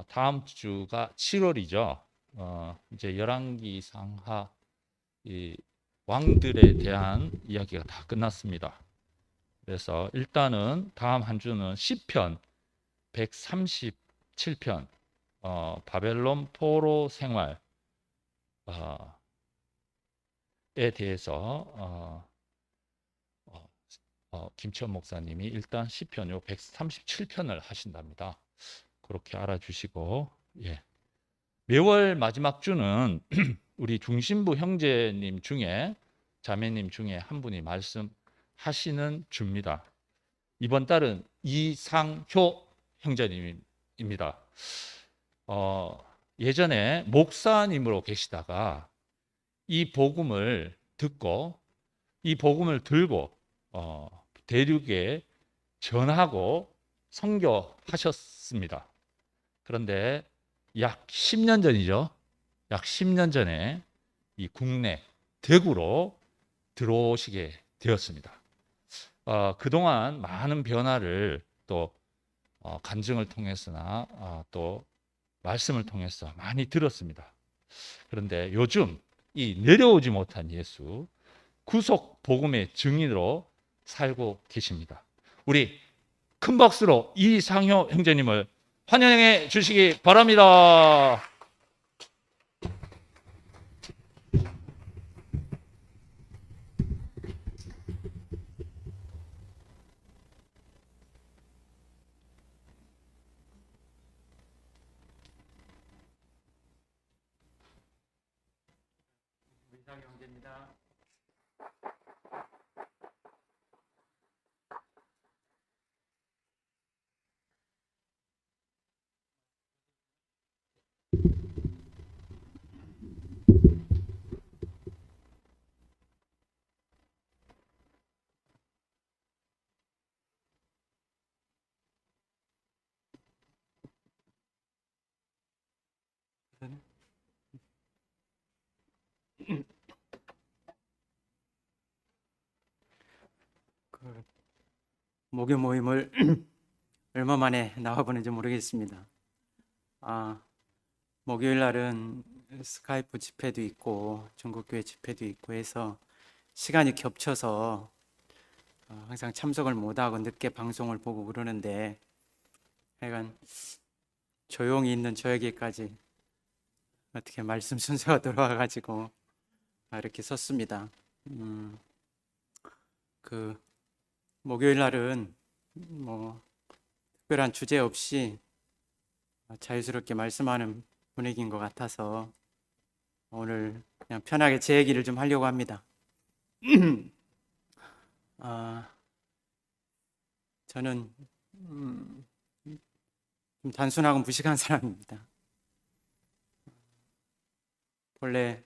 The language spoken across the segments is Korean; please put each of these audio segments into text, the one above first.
다음 주가 7월이죠. 이제 열왕기 상하 이 왕들에 대한 이야기가 다 끝났습니다. 그래서 일단은 다음 한 주는 시편 137편 바벨론 포로 생활에 대해서 김치원 목사님이 일단 시편 요 137편을 하신답니다. 그렇게 알아주시고, 예. 매월 마지막 주는 우리 중심부 형제님 중에 자매님 중에 한 분이 말씀하시는 주입니다. 이번 달은 이상효 형제님입니다. 예전에 목사님으로 계시다가 이 복음을 듣고 이 복음을 들고 대륙에 전하고 선교하셨습니다. 그런데 약 10년 전이죠. 약 10년 전에 이 국내 대구로 들어오시게 되었습니다. 그동안 많은 변화를 또 간증을 통해서나 또 말씀을 통해서 많이 들었습니다. 그런데 요즘 이 내려오지 못한 예수 구속 복음의 증인으로 살고 계십니다. 우리 큰 박수로 이상효 형제님을 환영해 주시기 바랍니다. 이상효 형제입니다. 그 목요 모임을 얼마 만에 나와보는지 모르겠습니다. 목요일 날은 스카이프 집회도 있고 전국교회 집회도 있고 해서 시간이 겹쳐서 항상 참석을 못하고 늦게 방송을 보고 그러는데 하여간 조용히 있는 저에게까지 어떻게 말씀 순서가 돌아와가지고 이렇게 섰습니다. 그 목요일 날은 뭐 특별한 주제 없이 자유스럽게 말씀하는 분위기인 것 같아서 오늘 그냥 편하게 제 얘기를 좀 하려고 합니다. 저는 좀 단순하고 무식한 사람입니다. 원래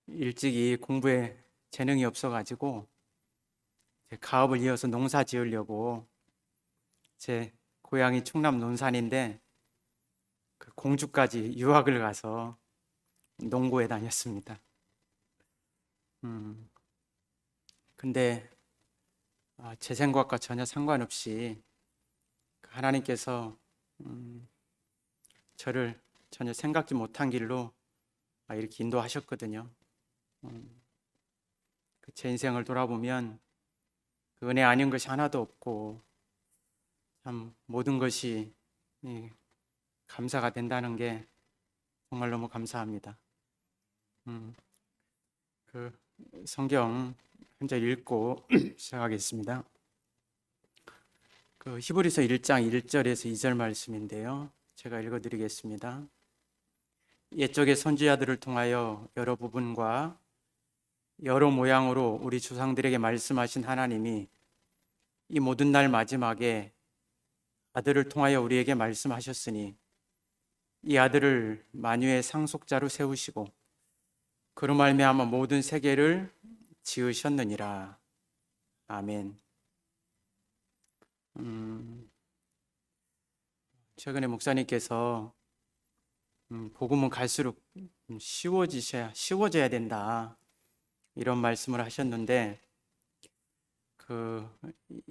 일찍이 공부에 재능이 없어가지고 제 가업을 이어서 농사 지으려고 제 고향이 충남 논산인데 그 공주까지 유학을 가서 농고에 다녔습니다. 근데 제 생각과 전혀 상관없이 하나님께서 저를 전혀 생각지 못한 길로 이렇게 인도하셨거든요. 제 인생을 돌아보면 그 은혜 아닌 것이 하나도 없고 참 모든 것이 감사가 된다는 게 정말 너무 감사합니다. 그 성경 한 절 읽고 시작하겠습니다. 그 히브리서 1장 1절에서 2절 말씀인데요. 제가 읽어드리겠습니다. 옛적의 선지자들을 통하여 여러 부분과 여러 모양으로 우리 조상들에게 말씀하신 하나님이 이 모든 날 마지막에 아들을 통하여 우리에게 말씀하셨으니 이 아들을 만유의 상속자로 세우시고 그로 말미암아 모든 세계를 지으셨느니라. 아멘. 최근에 목사님께서 복음은 갈수록 쉬워져야 된다 이런 말씀을 하셨는데 그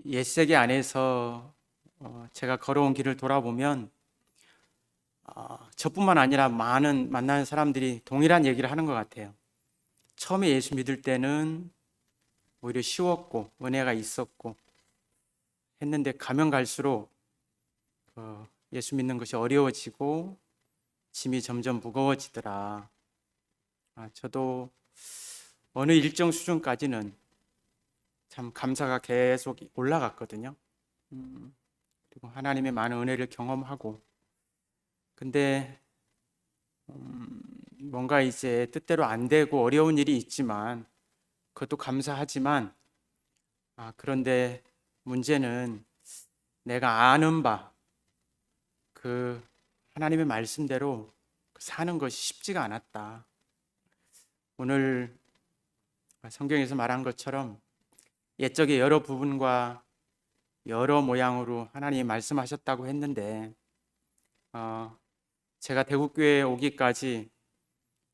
옛세계 안에서 제가 걸어온 길을 돌아보면 저뿐만 아니라 많은 만나는 사람들이 동일한 얘기를 하는 것 같아요. 처음에 예수 믿을 때는 오히려 쉬웠고 은혜가 있었고 했는데 가면 갈수록 예수 믿는 것이 어려워지고 짐이 점점 무거워지더라. 저도 어느 일정 수준까지는 참 감사가 계속 올라갔거든요. 그리고 하나님의 많은 은혜를 경험하고 근데 뭔가 이제 뜻대로 안 되고 어려운 일이 있지만 그것도 감사하지만 그런데 문제는 내가 아는 바 그 하나님의 말씀대로 사는 것이 쉽지가 않았다. 오늘 성경에서 말한 것처럼 옛적의 여러 부분과 여러 모양으로 하나님이 말씀하셨다고 했는데 제가 대구교회에 오기까지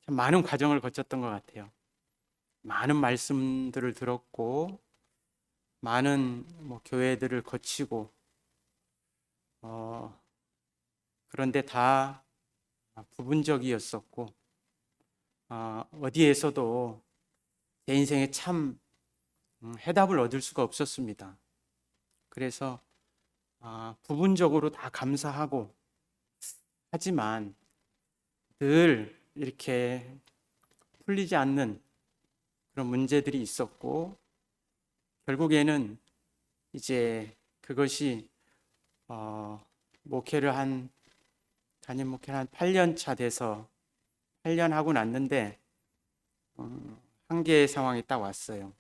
참 많은 과정을 거쳤던 것 같아요. 많은 말씀들을 들었고 많은 교회들을 거치고 그런데 다 부분적이었었고 어디에서도 제 인생에 참 해답을 얻을 수가 없었습니다. 그래서 부분적으로 다 감사하고 하지만 늘 이렇게 풀리지 않는 그런 문제들이 있었고 결국에는 이제 그것이 담임 목회를 한 8년 차 돼서 8년 하고 났는데 한계의 상황이 딱 왔어요.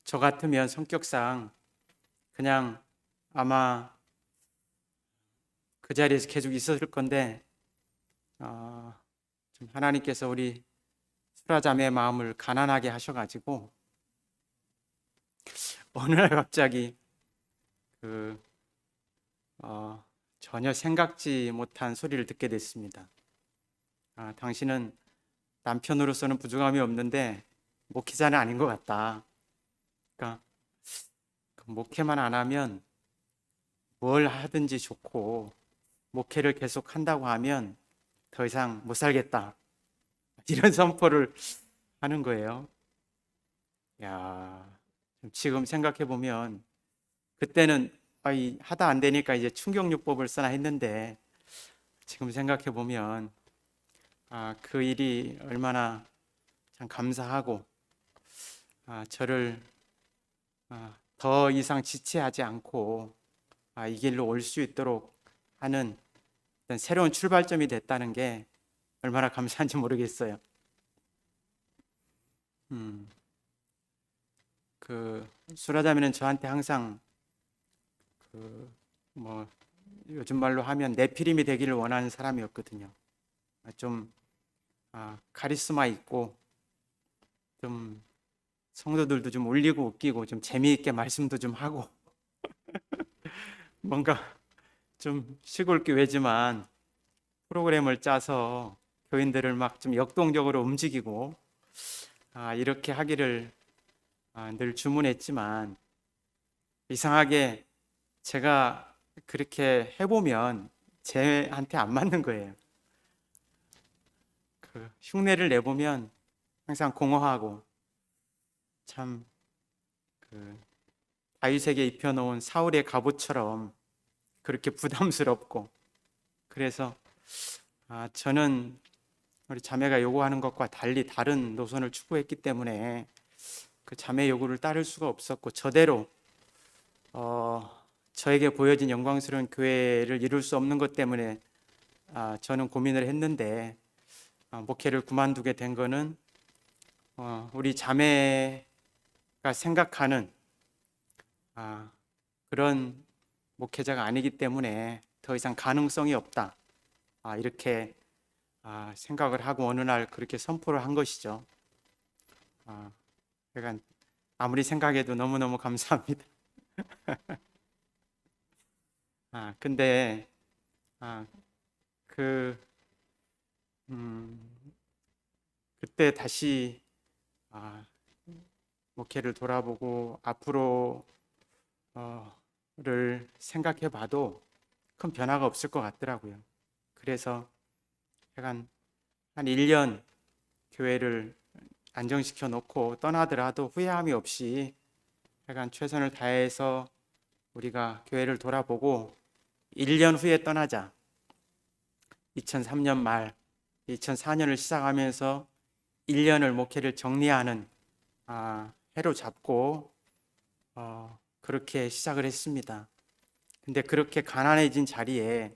저 같으면 성격상 그냥 아마 그 자리에서 계속 있었을 건데 좀 하나님께서 우리 수라자매의 마음을 가난하게 하셔가지고 어느 날 갑자기 전혀 생각지 못한 소리를 듣게 됐습니다. 당신은 남편으로서는 부족함이 없는데 목회자는 아닌 것 같다. 그러니까 목회만 안 하면 뭘 하든지 좋고 목회를 계속 한다고 하면 더 이상 못 살겠다. 이런 선포를 하는 거예요. 지금 생각해 보면 그때는 하다 안 되니까 이제 충격요법을 써나 했는데 지금 생각해 보면 그 일이 얼마나 참 감사하고 저를 더 이상 지체하지 않고 이 길로 올 수 있도록 하는 어떤 새로운 출발점이 됐다는 게 얼마나 감사한지 모르겠어요. 수라자매는 저한테 항상 요즘 말로 하면 내피림이 되기를 원하는 사람이었거든요. 좀 카리스마 있고 좀 성도들도 좀 울리고 웃기고 좀 재미있게 말씀도 좀 하고 뭔가 좀 시골 교회지만 프로그램을 짜서 교인들을 막 좀 역동적으로 움직이고 이렇게 하기를 늘 주문했지만 이상하게 제가 그렇게 해보면 쟤한테 안 맞는 거예요. 흉내를 내보면 항상 공허하고 참 다윗에게 입혀놓은 사울의 갑옷처럼 그렇게 부담스럽고 그래서 저는 우리 자매가 요구하는 것과 달리 다른 노선을 추구했기 때문에 그 자매 요구를 따를 수가 없었고 저대로 저에게 보여진 영광스러운 교회를 이룰 수 없는 것 때문에 저는 고민을 했는데 목회를 그만두게 된 거는 우리 자매가 생각하는 그런 목회자가 아니기 때문에 더 이상 가능성이 없다. 이렇게 생각을 하고 어느 날 그렇게 선포를 한 것이죠. 그러니까 아무리 생각해도 너무너무 감사합니다. 근데 그때 다시 목회를 돌아보고 앞으로 거를 생각해 봐도 큰 변화가 없을 것 같더라고요. 그래서 약간 한 1년 교회를 안정시켜 놓고 떠나더라도 후회함이 없이 약간 최선을 다해서 우리가 교회를 돌아보고 1년 후에 떠나자. 2003년 말 2004년을 시작하면서 1년을 목회를 정리하는 해로 잡고 그렇게 시작을 했습니다. 근데 그렇게 가난해진 자리에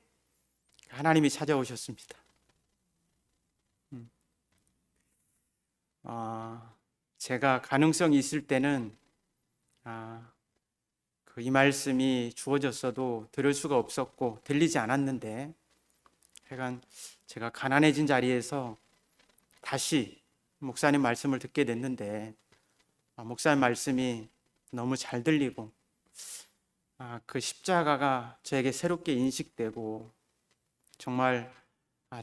하나님이 찾아오셨습니다. 제가 가능성이 있을 때는 이 말씀이 주어졌어도 들을 수가 없었고 들리지 않았는데, 하여간 제가 가난해진 자리에서 다시 목사님 말씀을 듣게 됐는데, 목사님 말씀이 너무 잘 들리고 그 십자가가 저에게 새롭게 인식되고, 정말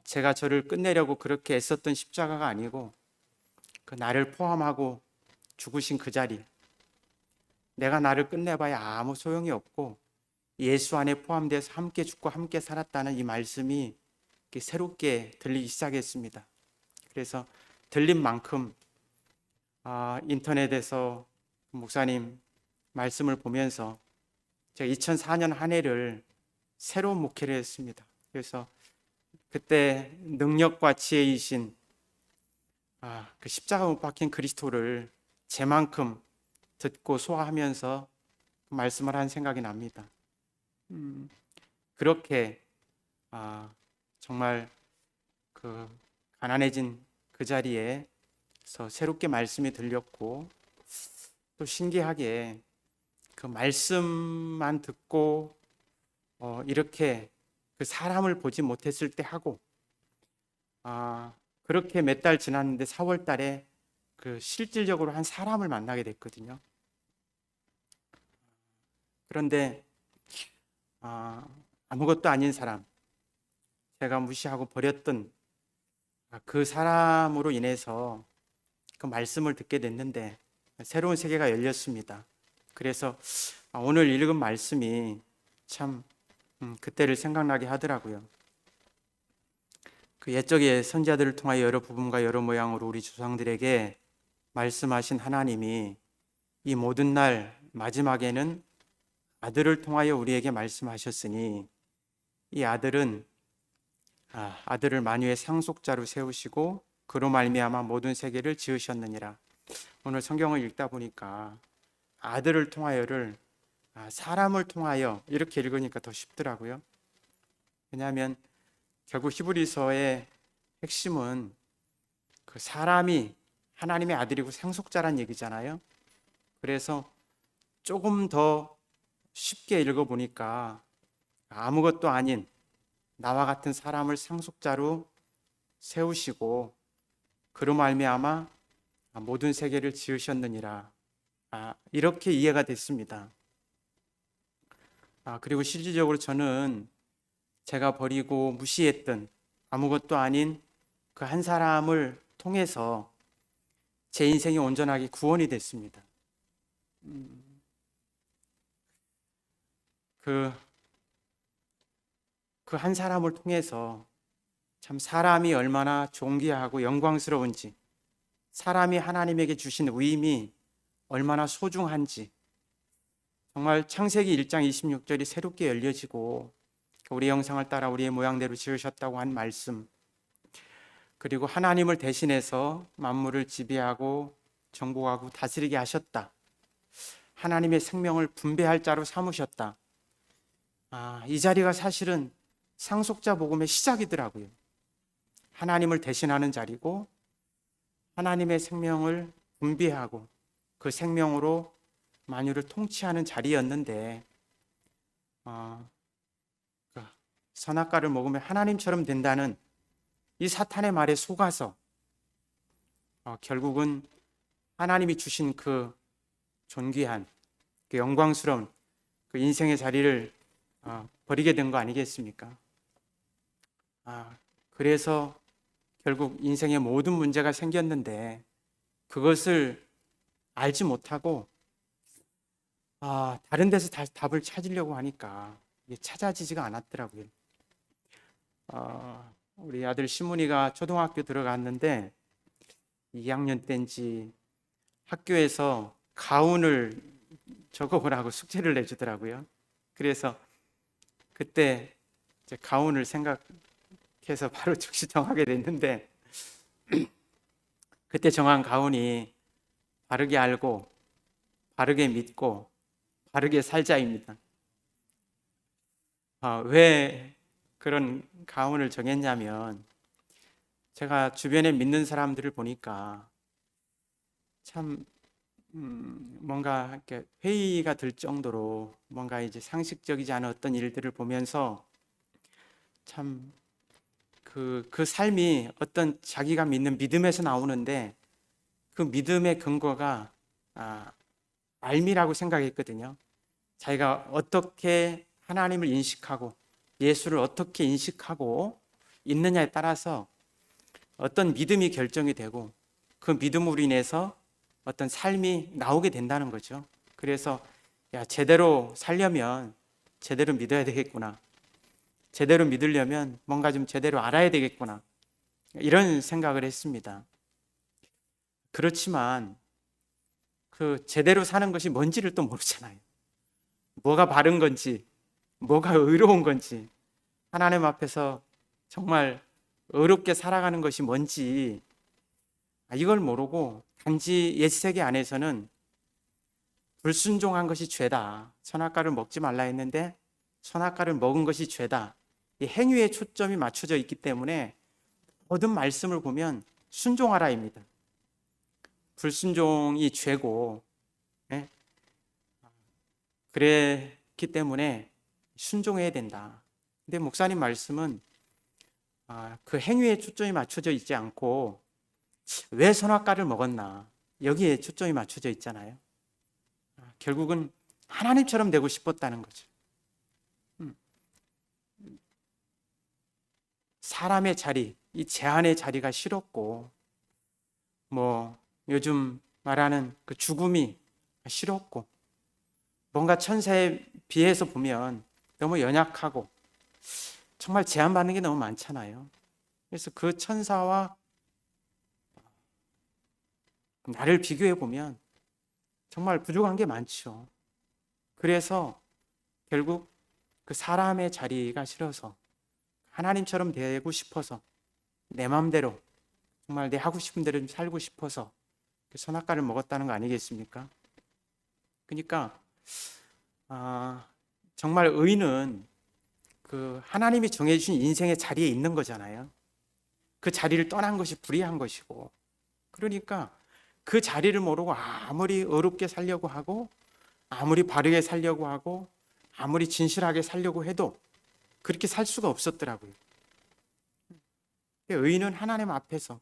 제가 저를 끝내려고 그렇게 애썼던 십자가가 아니고 그 나를 포함하고 죽으신 그 자리, 내가 나를 끝내봐야 아무 소용이 없고 예수 안에 포함돼서 함께 죽고 함께 살았다는 이 말씀이 새롭게 들리기 시작했습니다. 그래서 들린 만큼 인터넷에서 목사님 말씀을 보면서 제가 2004년 한 해를 새로운 목회를 했습니다. 그래서 그때 능력과 지혜이신 그 십자가 못 박힌 그리스도를 제만큼 듣고 소화하면서 그 말씀을 한 생각이 납니다. 그렇게 정말 그 가난해진 그 자리에서 새롭게 말씀이 들렸고, 또 신기하게 그 말씀만 듣고 이렇게 그 사람을 보지 못했을 때 하고 그렇게 몇 달 지났는데 4월 달에 그 실질적으로 한 사람을 만나게 됐거든요. 그런데 아무것도 아닌 사람, 제가 무시하고 버렸던 그 사람으로 인해서 그 말씀을 듣게 됐는데 새로운 세계가 열렸습니다. 그래서 오늘 읽은 말씀이 참 그때를 생각나게 하더라고요. 그 옛적의 선지자들을 통하여 여러 부분과 여러 모양으로 우리 조상들에게 말씀하신 하나님이 이 모든 날 마지막에는 아들을 통하여 우리에게 말씀하셨으니, 이 아들은 아들을 만유의 상속자로 세우시고 그로 말미암아 모든 세계를 지으셨느니라. 오늘 성경을 읽다 보니까 아들을 통하여를 사람을 통하여 이렇게 읽으니까 더 쉽더라고요. 왜냐하면 결국 히브리서의 핵심은 그 사람이 하나님의 아들이고 상속자란 얘기잖아요. 그래서 조금 더 쉽게 읽어보니까 아무것도 아닌 나와 같은 사람을 상속자로 세우시고 그로 말미암아 모든 세계를 지으셨느니라. 이렇게 이해가 됐습니다. 그리고 실질적으로 저는 제가 버리고 무시했던 아무것도 아닌 그 한 사람을 통해서 제 인생이 온전하게 구원이 됐습니다. 그 한 사람을 통해서 참 사람이 얼마나 존귀하고 영광스러운지, 사람이 하나님에게 주신 의미 얼마나 소중한지, 정말 창세기 1장 26절이 새롭게 열려지고 우리 형상을 따라 우리의 모양대로 지으셨다고 한 말씀, 그리고 하나님을 대신해서 만물을 지배하고 정복하고 다스리게 하셨다, 하나님의 생명을 분배할 자로 삼으셨다. 이 자리가 사실은 상속자 복음의 시작이더라고요. 하나님을 대신하는 자리고 하나님의 생명을 분배하고 그 생명으로 만유를 통치하는 자리였는데, 선악과를 먹으면 하나님처럼 된다는 이 사탄의 말에 속아서 결국은 하나님이 주신 그 존귀한 그 영광스러운 그 인생의 자리를 버리게 된 거 아니겠습니까? 그래서 결국 인생의 모든 문제가 생겼는데 그것을 알지 못하고 다른 데서 다시 답을 찾으려고 하니까 이게 찾아지지가 않았더라고요. 우리 아들 시문이가 초등학교 들어갔는데 2학년 때인지 학교에서 가운을 적어보라고 숙제를 내주더라고요. 그래서 그때 이제 가운을 생각해서 바로 즉시 정하게 됐는데 그때 정한 가운이 바르게 알고 바르게 믿고 바르게 살자입니다. 왜 그런 가운을 정했냐면 제가 주변에 믿는 사람들을 보니까 참 뭔가 이렇게 회의가 들 정도로 뭔가 이제 상식적이지 않은 어떤 일들을 보면서 참 그 삶이 어떤 자기가 믿는 믿음에서 나오는데 그 믿음의 근거가 알미라고 생각했거든요. 자기가 어떻게 하나님을 인식하고 예수를 어떻게 인식하고 있느냐에 따라서 어떤 믿음이 결정이 되고 그 믿음으로 인해서 어떤 삶이 나오게 된다는 거죠. 그래서 제대로 살려면 제대로 믿어야 되겠구나. 제대로 믿으려면 뭔가 좀 제대로 알아야 되겠구나. 이런 생각을 했습니다. 그렇지만 그 제대로 사는 것이 뭔지를 또 모르잖아요. 뭐가 바른 건지, 뭐가 의로운 건지, 하나님 앞에서 정말 의롭게 살아가는 것이 뭔지 이걸 모르고 단지 옛세계 안에서는 불순종한 것이 죄다. 선악과를 먹지 말라 했는데 선악과를 먹은 것이 죄다. 이 행위에 초점이 맞춰져 있기 때문에 모든 말씀을 보면 순종하라입니다. 불순종이 죄고, 예? 그랬기 때문에 순종해야 된다. 근데 목사님 말씀은 그 행위에 초점이 맞춰져 있지 않고 왜 선악과를 먹었나 여기에 초점이 맞춰져 있잖아요. 결국은 하나님처럼 되고 싶었다는 거죠. 사람의 자리, 이 제한의 자리가 싫었고, 뭐 요즘 말하는 그 죽음이 싫었고, 뭔가 천사에 비해서 보면 너무 연약하고 정말 제한받는 게 너무 많잖아요. 그래서 그 천사와 나를 비교해 보면 정말 부족한 게 많죠. 그래서 결국 그 사람의 자리가 싫어서 하나님처럼 되고 싶어서 내 마음대로 정말 내 하고 싶은 대로 살고 싶어서 그 선악과를 먹었다는 거 아니겠습니까? 그러니까 정말 의는 그 하나님이 정해주신 인생의 자리에 있는 거잖아요. 그 자리를 떠난 것이 불의한 것이고, 그러니까 그 자리를 모르고 아무리 의롭게 살려고 하고 아무리 바르게 살려고 하고 아무리 진실하게 살려고 해도 그렇게 살 수가 없었더라고요. 의인은 하나님 앞에서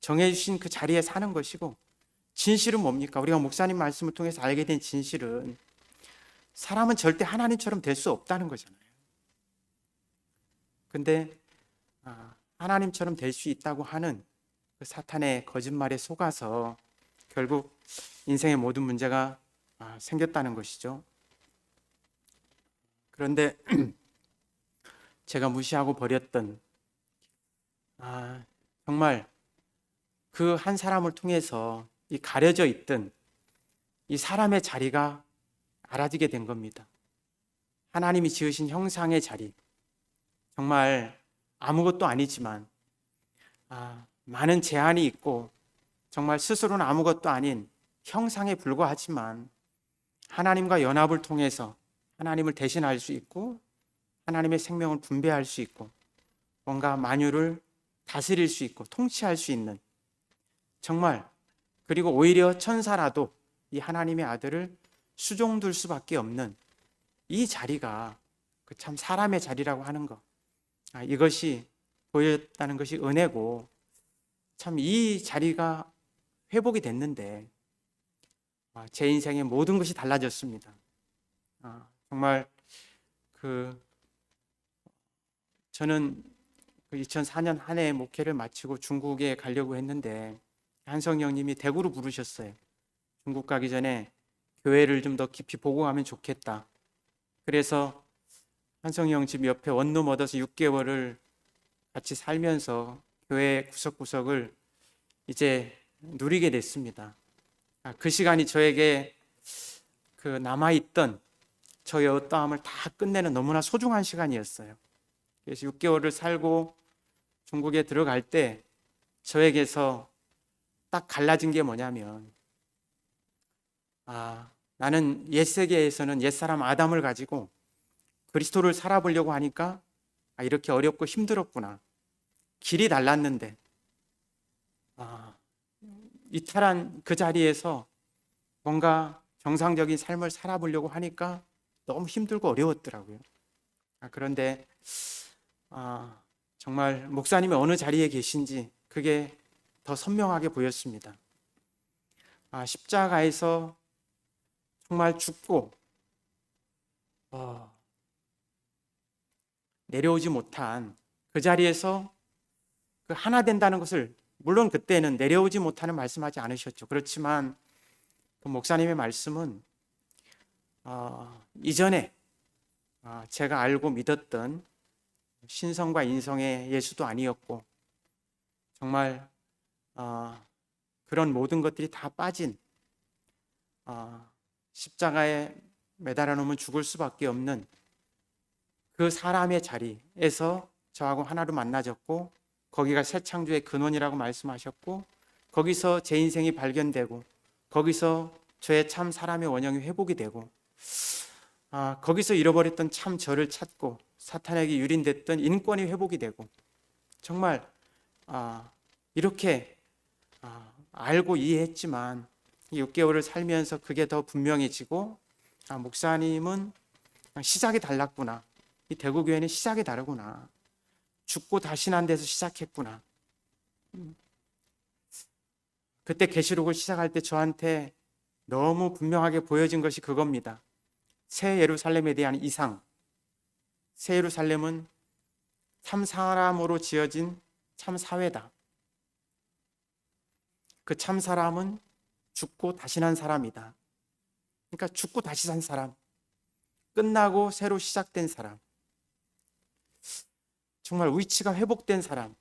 정해주신 그 자리에 사는 것이고, 진실은 뭡니까? 우리가 목사님 말씀을 통해서 알게 된 진실은 사람은 절대 하나님처럼 될 수 없다는 거잖아요. 근데 하나님처럼 될 수 있다고 하는 그 사탄의 거짓말에 속아서 결국 인생의 모든 문제가 생겼다는 것이죠. 그런데 제가 무시하고 버렸던 정말 그 한 사람을 통해서 이 가려져 있던 이 사람의 자리가 알아지게 된 겁니다. 하나님이 지으신 형상의 자리, 정말 아무것도 아니지만 많은 제한이 있고 정말 스스로는 아무것도 아닌 형상에 불과하지만 하나님과 연합을 통해서 하나님을 대신할 수 있고 하나님의 생명을 분배할 수 있고 뭔가 만유를 다스릴 수 있고 통치할 수 있는, 정말, 그리고 오히려 천사라도 이 하나님의 아들을 수종둘 수밖에 없는 이 자리가 그 참 사람의 자리라고 하는 것, 이것이 보였다는 것이 은혜고, 참 이 자리가 회복이 됐는데 제 인생의 모든 것이 달라졌습니다. 정말 저는 2004년 한 해 목회를 마치고 중국에 가려고 했는데 한성령님이 대구로 부르셨어요. 중국 가기 전에 교회를 좀 더 깊이 보고 가면 좋겠다. 그래서 한성희 형 집 옆에 원룸 얻어서 6개월을 같이 살면서 교회 구석구석을 이제 누리게 됐습니다. 그 시간이 저에게 그 남아있던 저의 어떠함을 다 끝내는 너무나 소중한 시간이었어요. 그래서 6개월을 살고 중국에 들어갈 때 저에게서 딱 갈라진 게 뭐냐면, 나는 옛세계에서는 옛사람 아담을 가지고 그리스도를 살아보려고 하니까 이렇게 어렵고 힘들었구나. 길이 달랐는데 이탈한 그 자리에서 뭔가 정상적인 삶을 살아보려고 하니까 너무 힘들고 어려웠더라고요. 그런데 정말 목사님이 어느 자리에 계신지 그게 더 선명하게 보였습니다. 십자가에서 정말 죽고 내려오지 못한 그 자리에서 그 하나 된다는 것을, 물론 그때는 내려오지 못하는 말씀하지 않으셨죠. 그렇지만 그 목사님의 말씀은 이전에 제가 알고 믿었던 신성과 인성의 예수도 아니었고, 정말 그런 모든 것들이 다 빠진 십자가에 매달아 놓으면 죽을 수밖에 없는 그 사람의 자리에서 저하고 하나로 만나졌고, 거기가 새 창조의 근원이라고 말씀하셨고, 거기서 제 인생이 발견되고, 거기서 저의 참 사람의 원형이 회복이 되고, 거기서 잃어버렸던 참 저를 찾고 사탄에게 유린됐던 인권이 회복이 되고, 정말 이렇게 알고 이해했지만 6개월을 살면서 그게 더 분명해지고, 목사님은 시작이 달랐구나. 이 대구교회는 시작이 다르구나. 죽고 다시 난 데서 시작했구나. 그때 계시록을 시작할 때 저한테 너무 분명하게 보여진 것이 그겁니다. 새 예루살렘에 대한 이상. 새 예루살렘은 참 사람으로 지어진 참 사회다. 그 참 사람은 죽고 다시 난 사람이다. 그러니까 죽고 다시 산 사람, 끝나고 새로 시작된 사람, 정말 위치가 회복된 사람.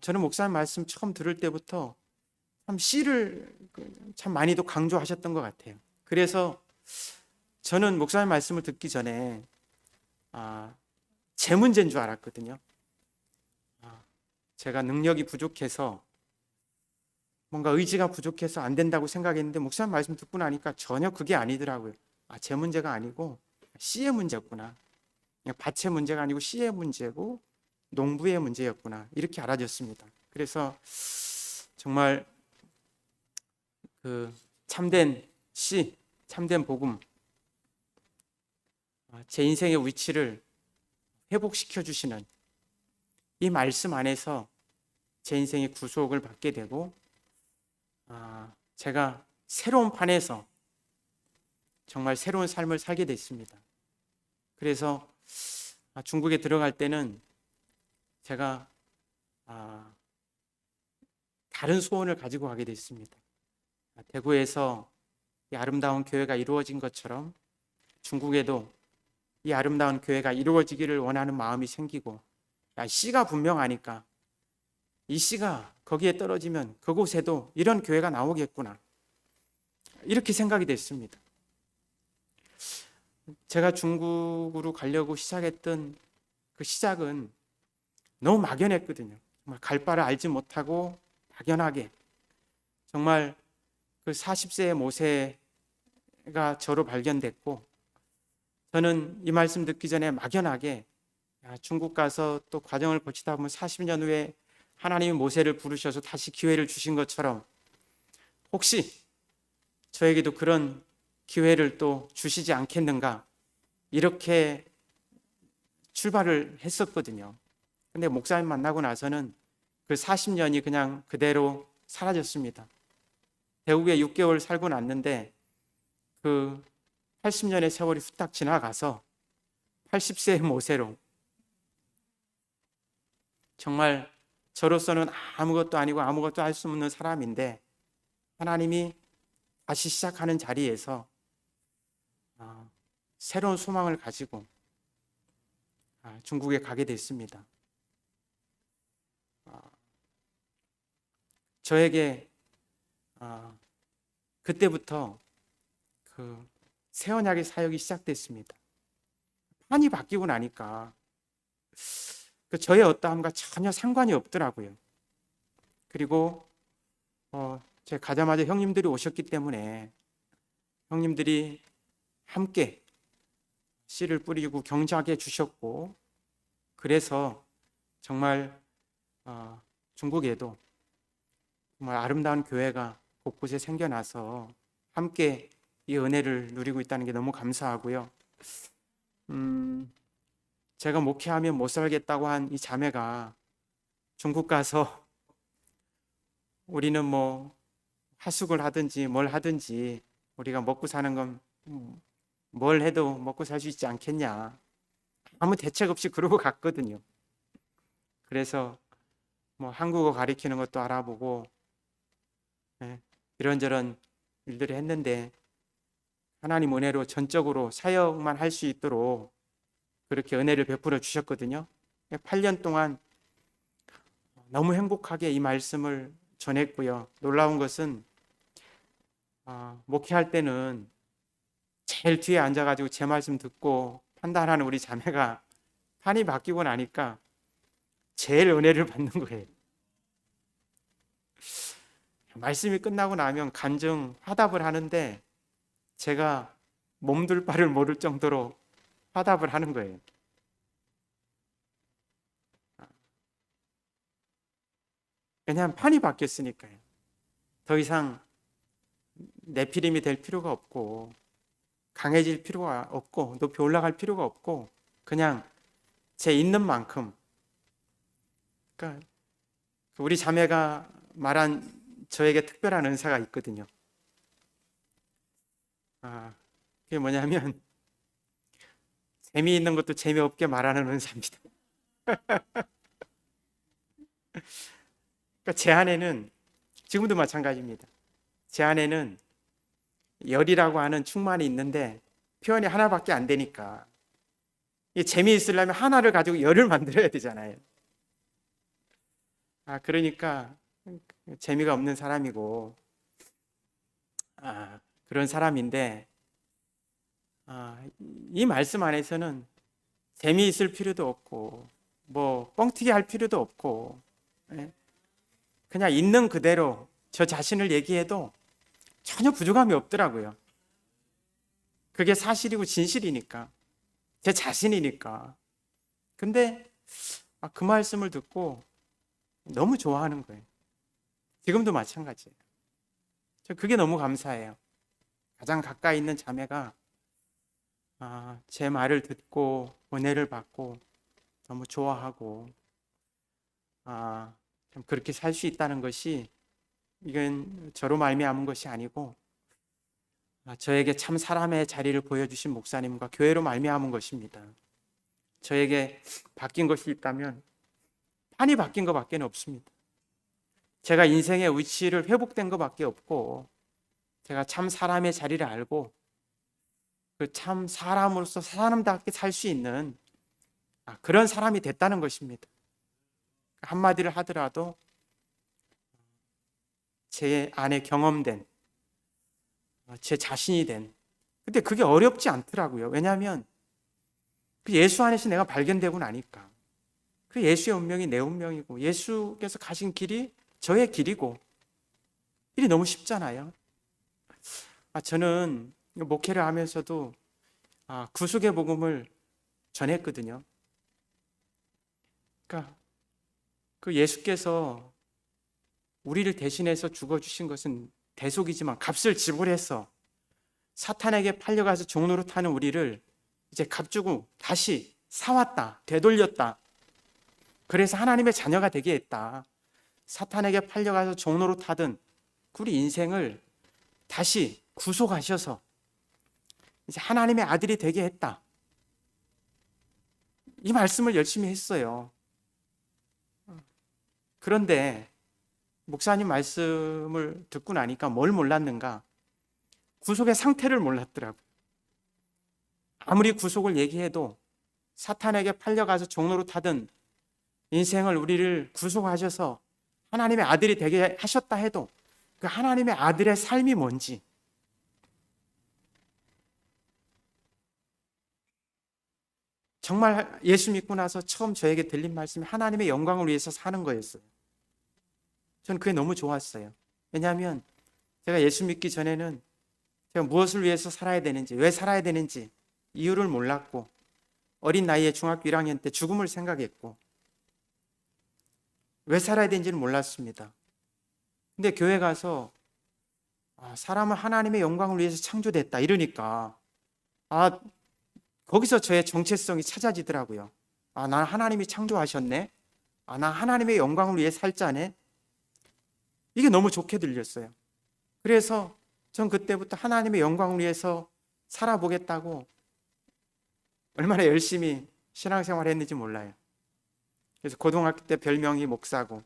저는 목사님 말씀 처음 들을 때부터 참 씨를 참 많이도 강조하셨던 것 같아요. 그래서 저는 목사님 말씀을 듣기 전에 제 문제인 줄 알았거든요. 제가 능력이 부족해서, 뭔가 의지가 부족해서 안 된다고 생각했는데, 목사님 말씀 듣고 나니까 전혀 그게 아니더라고요. 제 문제가 아니고 씨의 문제였구나. 밭의 문제가 아니고 씨의 문제고 농부의 문제였구나. 이렇게 알아졌습니다. 그래서 정말 그 참된 씨, 참된 복음, 제 인생의 위치를 회복시켜 주시는 이 말씀 안에서 제 인생의 구속을 받게 되고, 제가 새로운 판에서 정말 새로운 삶을 살게 됐습니다. 그래서 중국에 들어갈 때는 제가 다른 소원을 가지고 가게 됐습니다. 대구에서 이 아름다운 교회가 이루어진 것처럼 중국에도 이 아름다운 교회가 이루어지기를 원하는 마음이 생기고, 씨가 분명하니까 이 씨가 거기에 떨어지면 그곳에도 이런 교회가 나오겠구나, 이렇게 생각이 됐습니다. 제가 중국으로 가려고 시작했던 그 시작은 너무 막연했거든요. 정말 갈 바를 알지 못하고 막연하게, 정말 그 40세의 모세가 저로 발견됐고, 저는 이 말씀 듣기 전에 막연하게 중국 가서 또 과정을 거치다 보면 40년 후에 하나님이 모세를 부르셔서 다시 기회를 주신 것처럼 혹시 저에게도 그런 기회를 또 주시지 않겠는가, 이렇게 출발을 했었거든요. 근데 목사님 만나고 나서는 그 40년이 그냥 그대로 사라졌습니다. 대구에 6개월 살고 났는데 그 80년의 세월이 후딱 지나가서 80세의 모세로, 정말 저로서는 아무것도 아니고 아무것도 할 수 없는 사람인데 하나님이 다시 시작하는 자리에서 새로운 소망을 가지고 중국에 가게 됐습니다. 저에게 그때부터 그 새 언약의 사역이 시작됐습니다. 판이 바뀌고 나니까 그 저의 어떠함과 전혀 상관이 없더라고요. 그리고 제가 가자마자 형님들이 오셨기 때문에 형님들이 함께 씨를 뿌리고 경작해 주셨고, 그래서 정말 중국에도 정말 아름다운 교회가 곳곳에 생겨나서 함께 이 은혜를 누리고 있다는 게 너무 감사하고요. 제가 목회하면 못 살겠다고 한 이 자매가 중국 가서 우리는 뭐 하숙을 하든지 뭘 하든지 우리가 먹고 사는 건 뭘 해도 먹고 살 수 있지 않겠냐, 아무 대책 없이 그러고 갔거든요. 그래서 뭐 한국어 가리키는 것도 알아보고 이런저런 일들을 했는데, 하나님 은혜로 전적으로 사역만 할 수 있도록 그렇게 은혜를 베풀어 주셨거든요. 8년 동안 너무 행복하게 이 말씀을 전했고요. 놀라운 것은 목회할 때는 제일 뒤에 앉아가지고 제 말씀 듣고 판단하는 우리 자매가 판이 바뀌고 나니까 제일 은혜를 받는 거예요. 말씀이 끝나고 나면 간증 화답을 하는데 제가 몸둘 바를 모를 정도로 화답을 하는 거예요. 왜냐하면 판이 바뀌었으니까요. 더 이상 내피림이 될 필요가 없고, 강해질 필요가 없고, 높이 올라갈 필요가 없고, 그냥 제 있는 만큼, 그러니까 우리 자매가 말한 저에게 특별한 은사가 있거든요. 그게 뭐냐면 재미있는 것도 재미없게 말하는 은사입니다. 그러니까 제 안에는, 지금도 마찬가지입니다. 제 안에는 열이라고 하는 충만이 있는데 표현이 하나밖에 안 되니까, 이 재미있으려면 하나를 가지고 열을 만들어야 되잖아요. 그러니까 재미가 없는 사람이고 그런 사람인데, 이 말씀 안에서는 재미있을 필요도 없고 뭐 뻥튀기 할 필요도 없고, 그냥 있는 그대로 저 자신을 얘기해도 전혀 부족함이 없더라고요. 그게 사실이고 진실이니까, 제 자신이니까. 근데 그 말씀을 듣고 너무 좋아하는 거예요. 지금도 마찬가지예요. 저 그게 너무 감사해요. 가장 가까이 있는 자매가 제 말을 듣고 은혜를 받고 너무 좋아하고 참 그렇게 살 수 있다는 것이, 이건 저로 말미암은 것이 아니고 저에게 참 사람의 자리를 보여주신 목사님과 교회로 말미암은 것입니다. 저에게 바뀐 것이 있다면 판이 바뀐 것밖에 없습니다. 제가 인생의 위치를 회복된 것밖에 없고, 제가 참 사람의 자리를 알고 그 참 사람으로서 사람답게 살 수 있는 그런 사람이 됐다는 것입니다. 한마디를 하더라도 제 안에 경험된, 제 자신이 된. 근데 그게 어렵지 않더라고요. 왜냐하면 그 예수 안에서 내가 발견되고 나니까, 그 예수의 운명이 내 운명이고 예수께서 가신 길이 저의 길이고, 일이 너무 쉽잖아요. 저는 목회를 하면서도 구속의 복음을 전했거든요. 그러니까 그 예수께서 우리를 대신해서 죽어주신 것은 대속이지만 값을 지불해서 사탄에게 팔려가서 종로로 타는 우리를 이제 값주고 다시 사왔다, 되돌렸다. 그래서 하나님의 자녀가 되게 했다. 사탄에게 팔려가서 종로로 타던 우리 인생을 다시 구속하셔서 이제 하나님의 아들이 되게 했다. 이 말씀을 열심히 했어요. 그런데 목사님 말씀을 듣고 나니까 뭘 몰랐는가? 구속의 상태를 몰랐더라고요. 아무리 구속을 얘기해도 사탄에게 팔려가서 종로로 타던 인생을 우리를 구속하셔서 하나님의 아들이 되게 하셨다 해도 그 하나님의 아들의 삶이 뭔지, 정말 예수 믿고 나서 처음 저에게 들린 말씀이 하나님의 영광을 위해서 사는 거였어요. 저는 그게 너무 좋았어요. 왜냐하면 제가 예수 믿기 전에는 제가 무엇을 위해서 살아야 되는지, 왜 살아야 되는지 이유를 몰랐고, 어린 나이에 중학교 1학년 때 죽음을 생각했고, 왜 살아야 되는지는 몰랐습니다. 근데 교회 가서 사람은 하나님의 영광을 위해서 창조됐다 이러니까 거기서 저의 정체성이 찾아지더라고요. 난 하나님이 창조하셨네. 난 하나님의 영광을 위해 살자네. 이게 너무 좋게 들렸어요. 그래서 전 그때부터 하나님의 영광을 위해서 살아보겠다고 얼마나 열심히 신앙생활을 했는지 몰라요. 그래서 고등학교 때 별명이 목사고,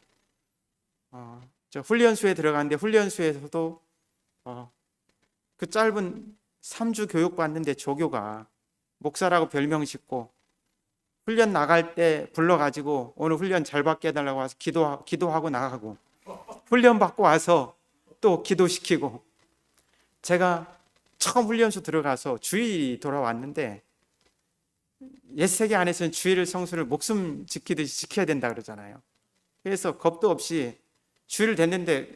저 훈련소에 들어갔는데 훈련소에서도 그 짧은 3주 교육받는데 조교가 목사라고 별명 짓고 훈련 나갈 때 불러가지고 오늘 훈련 잘 받게 해달라고 와서 기도하고 나가고, 훈련 받고 와서 또 기도시키고. 제가 처음 훈련소 들어가서 주일 돌아왔는데, 옛세계 안에서는 주일 성수를 목숨 지키듯이 지켜야 된다 그러잖아요. 그래서 겁도 없이 주일 됐는데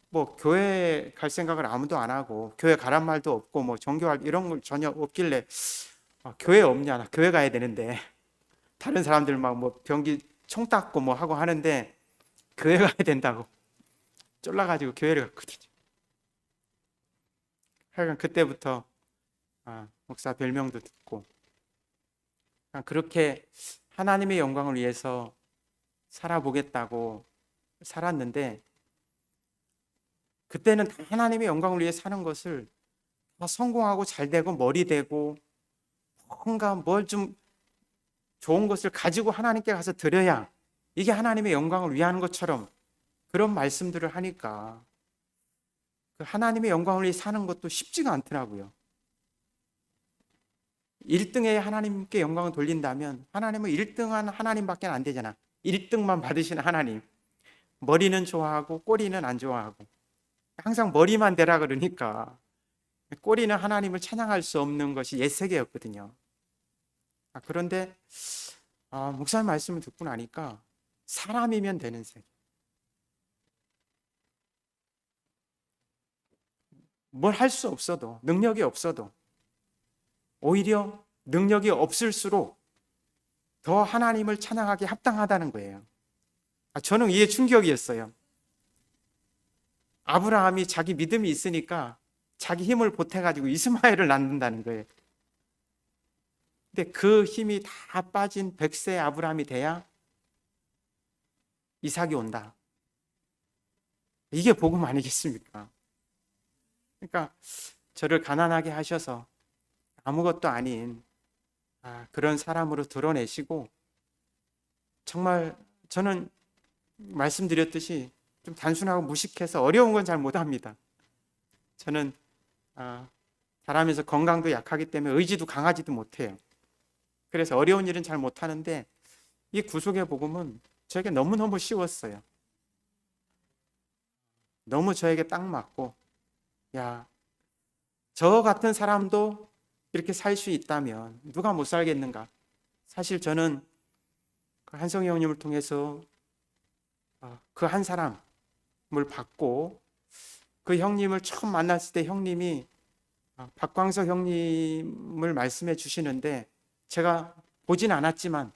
뭐 교회 갈 생각을 아무도 안 하고, 교회 가란 말도 없고, 뭐 종교활 이런 걸 전혀 없길래 교회 없냐, 나 교회 가야 되는데, 다른 사람들 막 뭐 변기 총 닦고 뭐 하고 하는데 교회 가야 된다고 쫄라가지고 교회를 갔거든요. 하여간 그때부터 목사 별명도 듣고, 그렇게 하나님의 영광을 위해서 살아보겠다고 살았는데, 그때는 다 하나님의 영광을 위해 사는 것을 다 성공하고 잘 되고 머리 되고 뭔가 뭘 좀 좋은 것을 가지고 하나님께 가서 드려야 이게 하나님의 영광을 위하는 것처럼 그런 말씀들을 하니까 그 하나님의 영광을 위해 사는 것도 쉽지가 않더라고요. 1등에 하나님께 영광을 돌린다면 하나님은 1등한 하나님밖에 안 되잖아. 1등만 받으시는 하나님. 머리는 좋아하고 꼬리는 안 좋아하고, 항상 머리만 되라 그러니까 꼬리는 하나님을 찬양할 수 없는 것이 옛세계였거든요. 그런데 목사님 말씀을 듣고 나니까 사람이면 되는 세계, 뭘 할 수 없어도, 능력이 없어도, 오히려 능력이 없을수록 더 하나님을 찬양하기 합당하다는 거예요. 저는 이게 충격이었어요. 아브라함이 자기 믿음이 있으니까 자기 힘을 보태가지고 이스마엘을 낳는다는 거예요. 근데 그 힘이 다 빠진 100세 아브라함이 돼야 이삭이 온다. 이게 복음 아니겠습니까? 그러니까 저를 가난하게 하셔서 아무것도 아닌 그런 사람으로 드러내시고, 정말 저는 말씀드렸듯이 좀 단순하고 무식해서 어려운 건 잘 못합니다. 저는 자라면서 건강도 약하기 때문에 의지도 강하지도 못해요. 그래서 어려운 일은 잘 못하는데 이 구속의 복음은 저에게 너무너무 쉬웠어요. 너무 저에게 딱 맞고, 야, 저 같은 사람도 이렇게 살 수 있다면 누가 못 살겠는가. 사실 저는 그 한성희 형님을 통해서 그 한 사람을 받고, 그 형님을 처음 만났을 때 형님이 박광석 형님을 말씀해 주시는데, 제가 보진 않았지만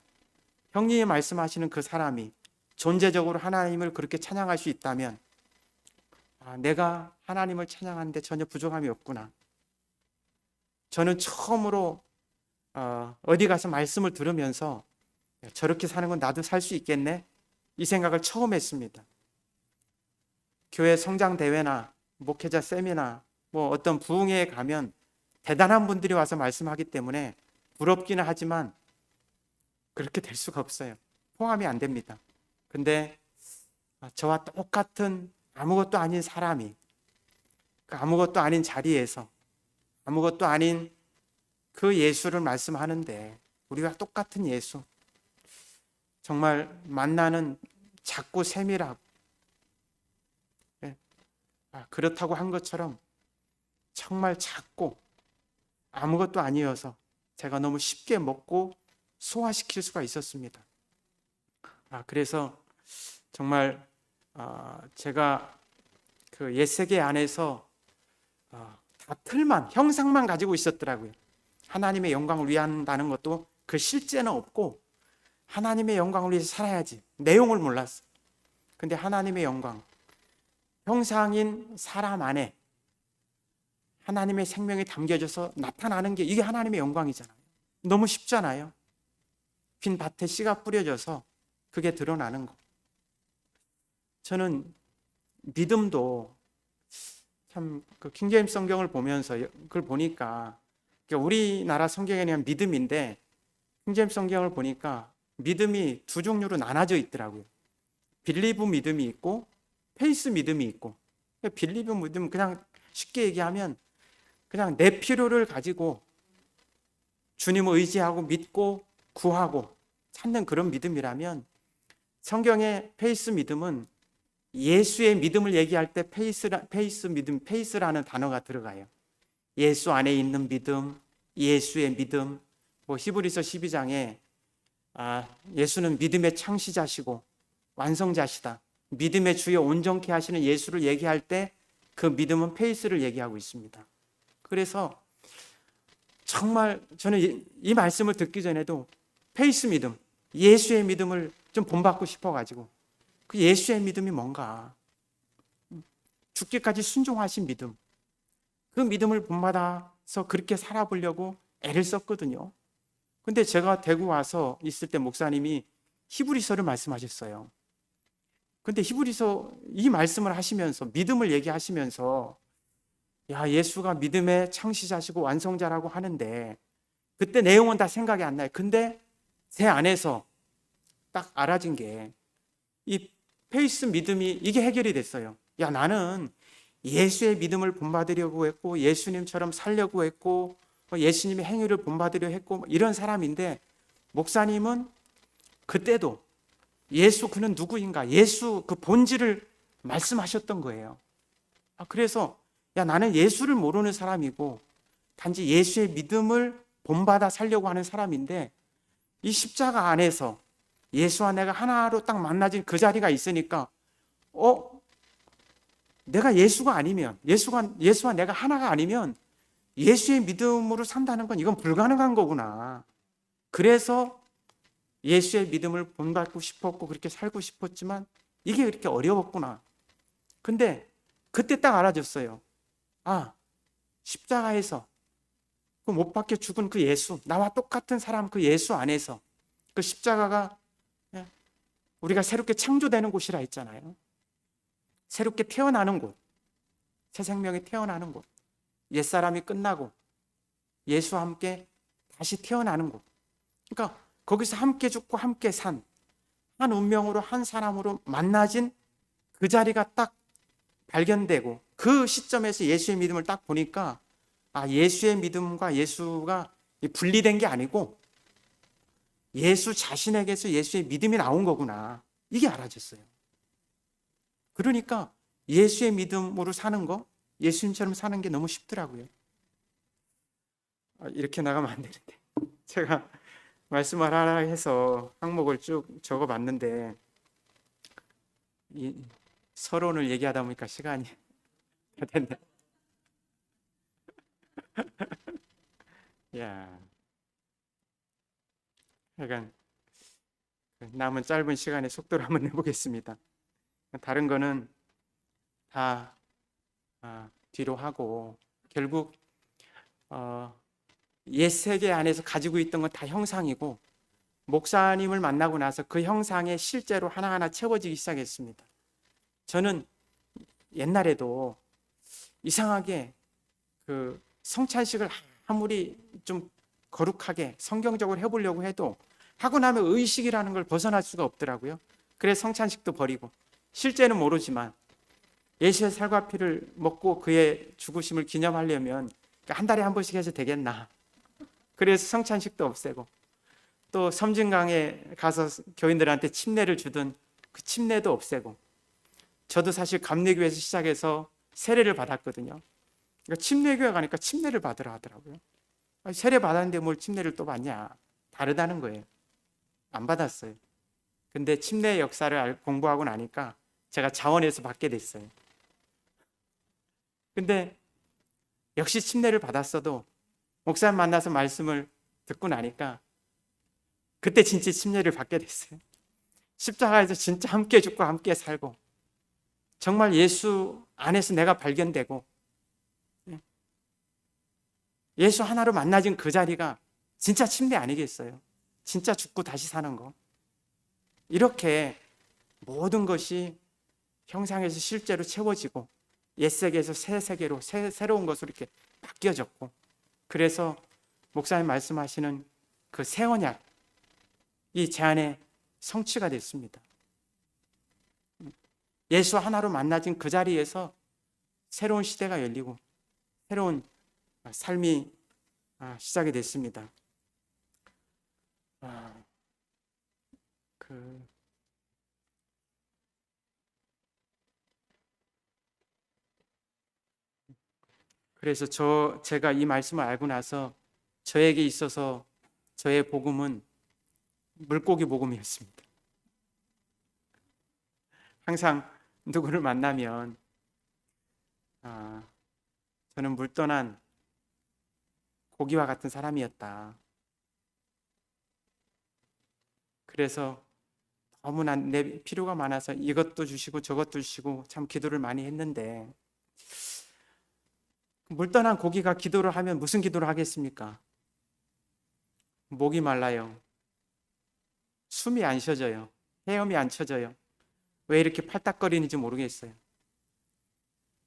형님이 말씀하시는 그 사람이 존재적으로 하나님을 그렇게 찬양할 수 있다면 내가 하나님을 찬양하는데 전혀 부족함이 없구나. 저는 처음으로 어디 가서 말씀을 들으면서 저렇게 사는 건 나도 살 수 있겠네, 이 생각을 처음 했습니다. 교회 성장 대회나 목회자 세미나 뭐 어떤 부흥회에 가면 대단한 분들이 와서 말씀하기 때문에 부럽기는 하지만 그렇게 될 수가 없어요. 포함이 안 됩니다. 근데 저와 똑같은 아무것도 아닌 사람이 그 아무것도 아닌 자리에서 아무것도 아닌 그 예수를 말씀하는데 우리가 똑같은 예수, 정말 만나는 작고 세밀하고 그렇다고 한 것처럼 정말 작고 아무것도 아니어서 제가 너무 쉽게 먹고 소화시킬 수가 있었습니다. 그래서 정말 제가 그 옛세계 안에서 다 틀만, 형상만 가지고 있었더라고요. 하나님의 영광을 위한다는 것도 그 실제는 없고 하나님의 영광을 위해서 살아야지, 내용을 몰랐어. 근데 하나님의 영광, 형상인 사람 안에 하나님의 생명이 담겨져서 나타나는 게 이게 하나님의 영광이잖아요. 너무 쉽잖아요. 빈 밭에 씨가 뿌려져서 그게 드러나는 거. 저는 믿음도 참 그 킹제임스 성경을 보면서 그걸 보니까 우리나라 성경에 대한 믿음인데 킹제임스 성경을 보니까 믿음이 두 종류로 나눠져 있더라고요. 빌리브 믿음이 있고 페이스 믿음이 있고, 빌리브 믿음 그냥 쉽게 얘기하면 그냥 내 필요를 가지고 주님을 의지하고 믿고 구하고 찾는 그런 믿음이라면, 성경의 페이스 믿음은 예수의 믿음을 얘기할 때 페이스 믿음, 페이스라는 단어가 들어가요. 예수 안에 있는 믿음, 예수의 믿음. 히브리서 12장에 예수는 믿음의 창시자시고 완성자시다, 믿음의 주여 온전케 하시는 예수를 얘기할 때 그 믿음은 페이스를 얘기하고 있습니다. 그래서 정말 저는 이 말씀을 듣기 전에도 페이스 믿음, 예수의 믿음을 좀 본받고 싶어가지고, 그 예수의 믿음이 뭔가, 죽기까지 순종하신 믿음, 그 믿음을 본받아서 그렇게 살아보려고 애를 썼거든요. 근데 제가 대구 와서 있을 때 목사님이 히브리서를 말씀하셨어요. 근데 히브리서 이 말씀을 하시면서, 믿음을 얘기하시면서, 예수가 믿음의 창시자시고 완성자라고 하는데, 그때 내용은 다 생각이 안 나요. 근데 제 안에서 딱 알아진 게, 이 페이스 믿음이 이게 해결이 됐어요. 나는 예수의 믿음을 본받으려고 했고, 예수님처럼 살려고 했고, 예수님의 행위를 본받으려 했고, 이런 사람인데, 목사님은 그때도 예수 그는 누구인가, 예수 그 본질을 말씀하셨던 거예요. 그래서 나는 예수를 모르는 사람이고 단지 예수의 믿음을 본받아 살려고 하는 사람인데, 이 십자가 안에서 예수와 내가 하나로 딱 만나진 그 자리가 있으니까 내가 예수가 아니면, 예수와 내가 하나가 아니면 예수의 믿음으로 산다는 건 이건 불가능한 거구나. 그래서 예수의 믿음을 본받고 싶었고 그렇게 살고 싶었지만 이게 그렇게 어려웠구나. 근데 그때 딱 알아졌어요. 십자가에서 그 못 박혀 죽은 그 예수, 나와 똑같은 사람 그 예수 안에서, 그 십자가가 우리가 새롭게 창조되는 곳이라 했잖아요. 새롭게 태어나는 곳, 새 생명이 태어나는 곳, 옛사람이 끝나고 예수와 함께 다시 태어나는 곳. 그러니까 거기서 함께 죽고 함께 산 한 운명으로, 한 사람으로 만나진 그 자리가 딱 발견되고, 그 시점에서 예수의 믿음을 딱 보니까 예수의 믿음과 예수가 분리된 게 아니고 예수 자신에게서 예수의 믿음이 나온 거구나, 이게 알아졌어요. 그러니까 예수의 믿음으로 사는 거, 예수님처럼 사는 게 너무 쉽더라고요. 이렇게 나가면 안 되는데 제가 말씀을 하라 해서 항목을 쭉 적어봤는데, 이 서론을 얘기하다 보니까 시간이 다 됐네. 약간 남은 짧은 시간에 속도로 한번 내보겠습니다. 다른 거는 다 뒤로 하고, 결국 옛 세계 안에서 가지고 있던 건 다 형상이고, 목사님을 만나고 나서 그 형상에 실제로 하나하나 채워지기 시작했습니다. 저는 옛날에도 이상하게 그 성찬식을 아무리 좀 거룩하게 성경적으로 해보려고 해도 하고 나면 의식이라는 걸 벗어날 수가 없더라고요. 그래서 성찬식도 버리고, 실제는 모르지만 예수의 살과 피를 먹고 그의 죽으심을 기념하려면 한 달에 한 번씩 해서 되겠나? 그래서 성찬식도 없애고 또 섬진강에 가서 교인들한테 침례를 주던 그 침례도 없애고, 저도 사실 감리교에서 시작해서 세례를 받았거든요. 그러니까 침례교회 가니까 침례를 받으라 하더라고요. 아니, 세례 받았는데 뭘 침례를 또 받냐? 다르다는 거예요. 안 받았어요. 근데 침례 역사를 공부하고 나니까 제가 자원에서 받게 됐어요. 근데 역시 침례를 받았어도 목사님 만나서 말씀을 듣고 나니까 그때 진짜 침례를 받게 됐어요. 십자가에서 진짜 함께 죽고 함께 살고 정말 예수 안에서 내가 발견되고 예수 하나로 만나진 그 자리가 진짜 침례 아니겠어요? 진짜 죽고 다시 사는 거. 이렇게 모든 것이 형상에서 실제로 채워지고 옛 세계에서 새 세계로 새로운 것으로 이렇게 바뀌어졌고, 그래서 목사님 말씀하시는 그 새 언약이 제 안에 성취가 됐습니다. 예수 하나로 만나진 그 자리에서 새로운 시대가 열리고 새로운 삶이 시작이 됐습니다. 그래서 제가 이 말씀을 알고 나서 저에게 있어서 저의 복음은 물고기 복음이었습니다. 항상 누구를 만나면 저는 물 떠난 고기와 같은 사람이었다. 그래서 너무나 내 필요가 많아서 이것도 주시고 저것도 주시고 참 기도를 많이 했는데, 물 떠난 고기가 기도를 하면 무슨 기도를 하겠습니까? 목이 말라요. 숨이 안 쉬어져요. 헤엄이 안 쳐져요. 왜 이렇게 팔딱거리는지 모르겠어요.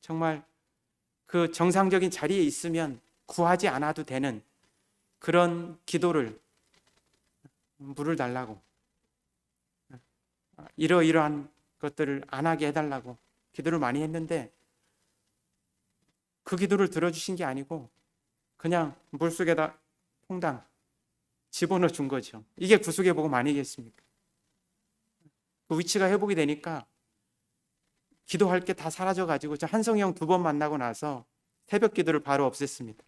정말 그 정상적인 자리에 있으면 구하지 않아도 되는 그런 기도를, 물을 달라고, 이러이러한 것들을 안 하게 해달라고 기도를 많이 했는데, 그 기도를 들어주신 게 아니고 그냥 물속에다 퐁당 집어넣어 준 거죠. 이게 구속의 복음 아니겠습니까? 그 위치가 회복이 되니까 기도할 게 다 사라져가지고, 저 한성이 형 2번 만나고 나서 새벽 기도를 바로 없앴습니다.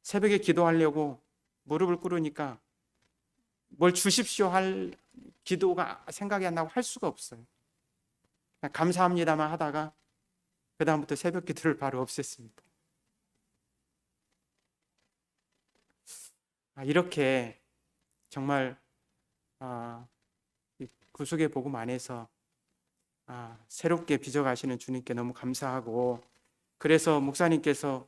새벽에 기도하려고 무릎을 꿇으니까 뭘 주십시오 할 기도가 생각이 안 나고 할 수가 없어요. 그냥 감사합니다만 하다가 그 다음부터 새벽 기도를 바로 없앴습니다. 이렇게 정말 구속의 복음 안에서 새롭게 빚어가시는 주님께 너무 감사하고, 그래서 목사님께서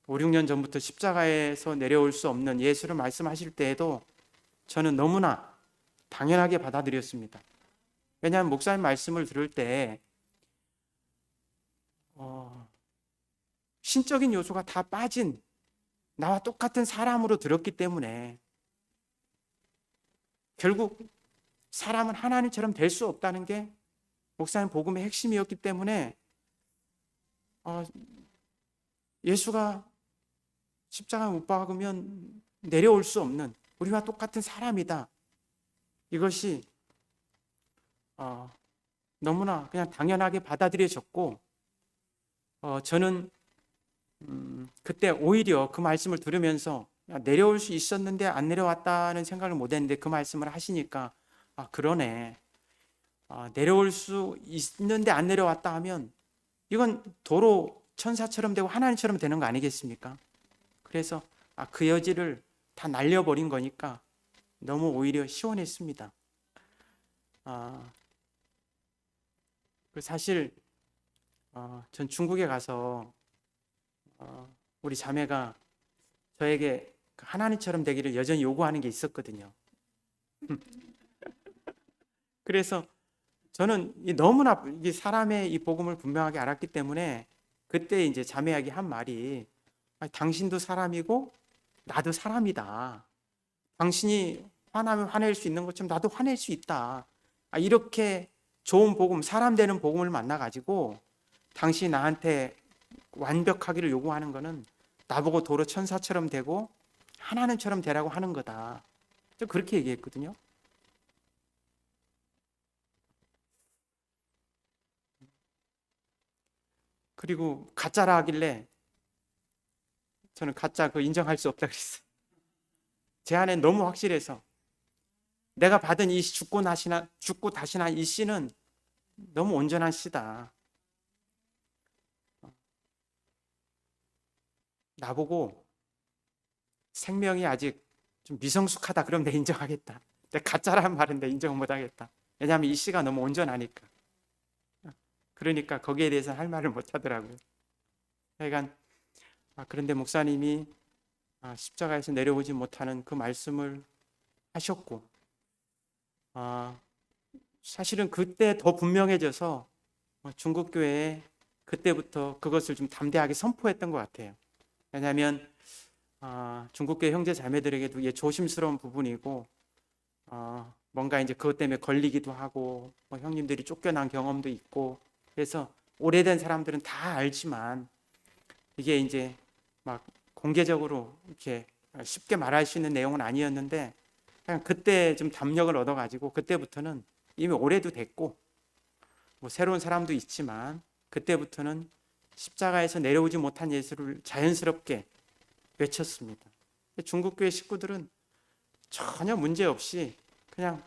5, 6년 전부터 십자가에서 내려올 수 없는 예수를 말씀하실 때에도 저는 너무나 당연하게 받아들였습니다. 왜냐하면 목사님 말씀을 들을 때 신적인 요소가 다 빠진 나와 똑같은 사람으로 들었기 때문에, 결국 사람은 하나님처럼 될 수 없다는 게 목사님 복음의 핵심이었기 때문에, 예수가 십자가에 못 박으면 내려올 수 없는 우리와 똑같은 사람이다, 이것이 너무나 그냥 당연하게 받아들여졌고, 저는 그때 오히려 그 말씀을 들으면서 내려올 수 있었는데 안 내려왔다는 생각을 못 했는데, 그 말씀을 하시니까 그러네, 내려올 수 있는데 안 내려왔다 하면 이건 도로 천사처럼 되고 하나님처럼 되는 거 아니겠습니까? 그래서 그 여지를 다 날려버린 거니까 너무 오히려 시원했습니다. 사실 전 중국에 가서 우리 자매가 저에게 하나님처럼 되기를 여전히 요구하는 게 있었거든요. 그래서 저는 너무나 이 사람의 이 복음을 분명하게 알았기 때문에 그때 이제 자매에게 한 말이, 당신도 사람이고 나도 사람이다. 당신이 화나면 화낼 수 있는 것처럼 나도 화낼 수 있다. 이렇게 좋은 복음, 사람 되는 복음을 만나가지고 당신이 나한테 완벽하기를 요구하는 거는 나보고 도로 천사처럼 되고 하나님처럼 되라고 하는 거다. 저 그렇게 얘기했거든요. 그리고 가짜라 하길래 저는 가짜 그거 인정할 수 없다 그랬어요. 제 안에 너무 확실해서 내가 받은 이 죽고 다시 난 이 씨는 너무 온전한 씨다. 나보고 생명이 아직 좀 미성숙하다 그러면 내 인정하겠다. 내 가짜라는 말은 내 인정 못하겠다. 왜냐하면 이 씨가 너무 온전하니까. 그러니까 거기에 대해서 할 말을 못 하더라고요. 그러니까 그런데 목사님이 십자가에서 내려오지 못하는 그 말씀을 하셨고, 사실은 그때 더 분명해져서 중국 교회에 그때부터 그것을 좀 담대하게 선포했던 것 같아요. 왜냐하면 중국 교회 형제 자매들에게도 이게 조심스러운 부분이고, 뭔가 이제 그것 때문에 걸리기도 하고, 형님들이 쫓겨난 경험도 있고, 그래서 오래된 사람들은 다 알지만 이게 이제 막 공개적으로 이렇게 쉽게 말할 수 있는 내용은 아니었는데, 그냥 그때 좀 담력을 얻어가지고 그때부터는 이미 오래도 됐고 뭐 새로운 사람도 있지만 그때부터는 십자가에서 내려오지 못한 예수를 자연스럽게 외쳤습니다. 중국 교회 식구들은 전혀 문제 없이 그냥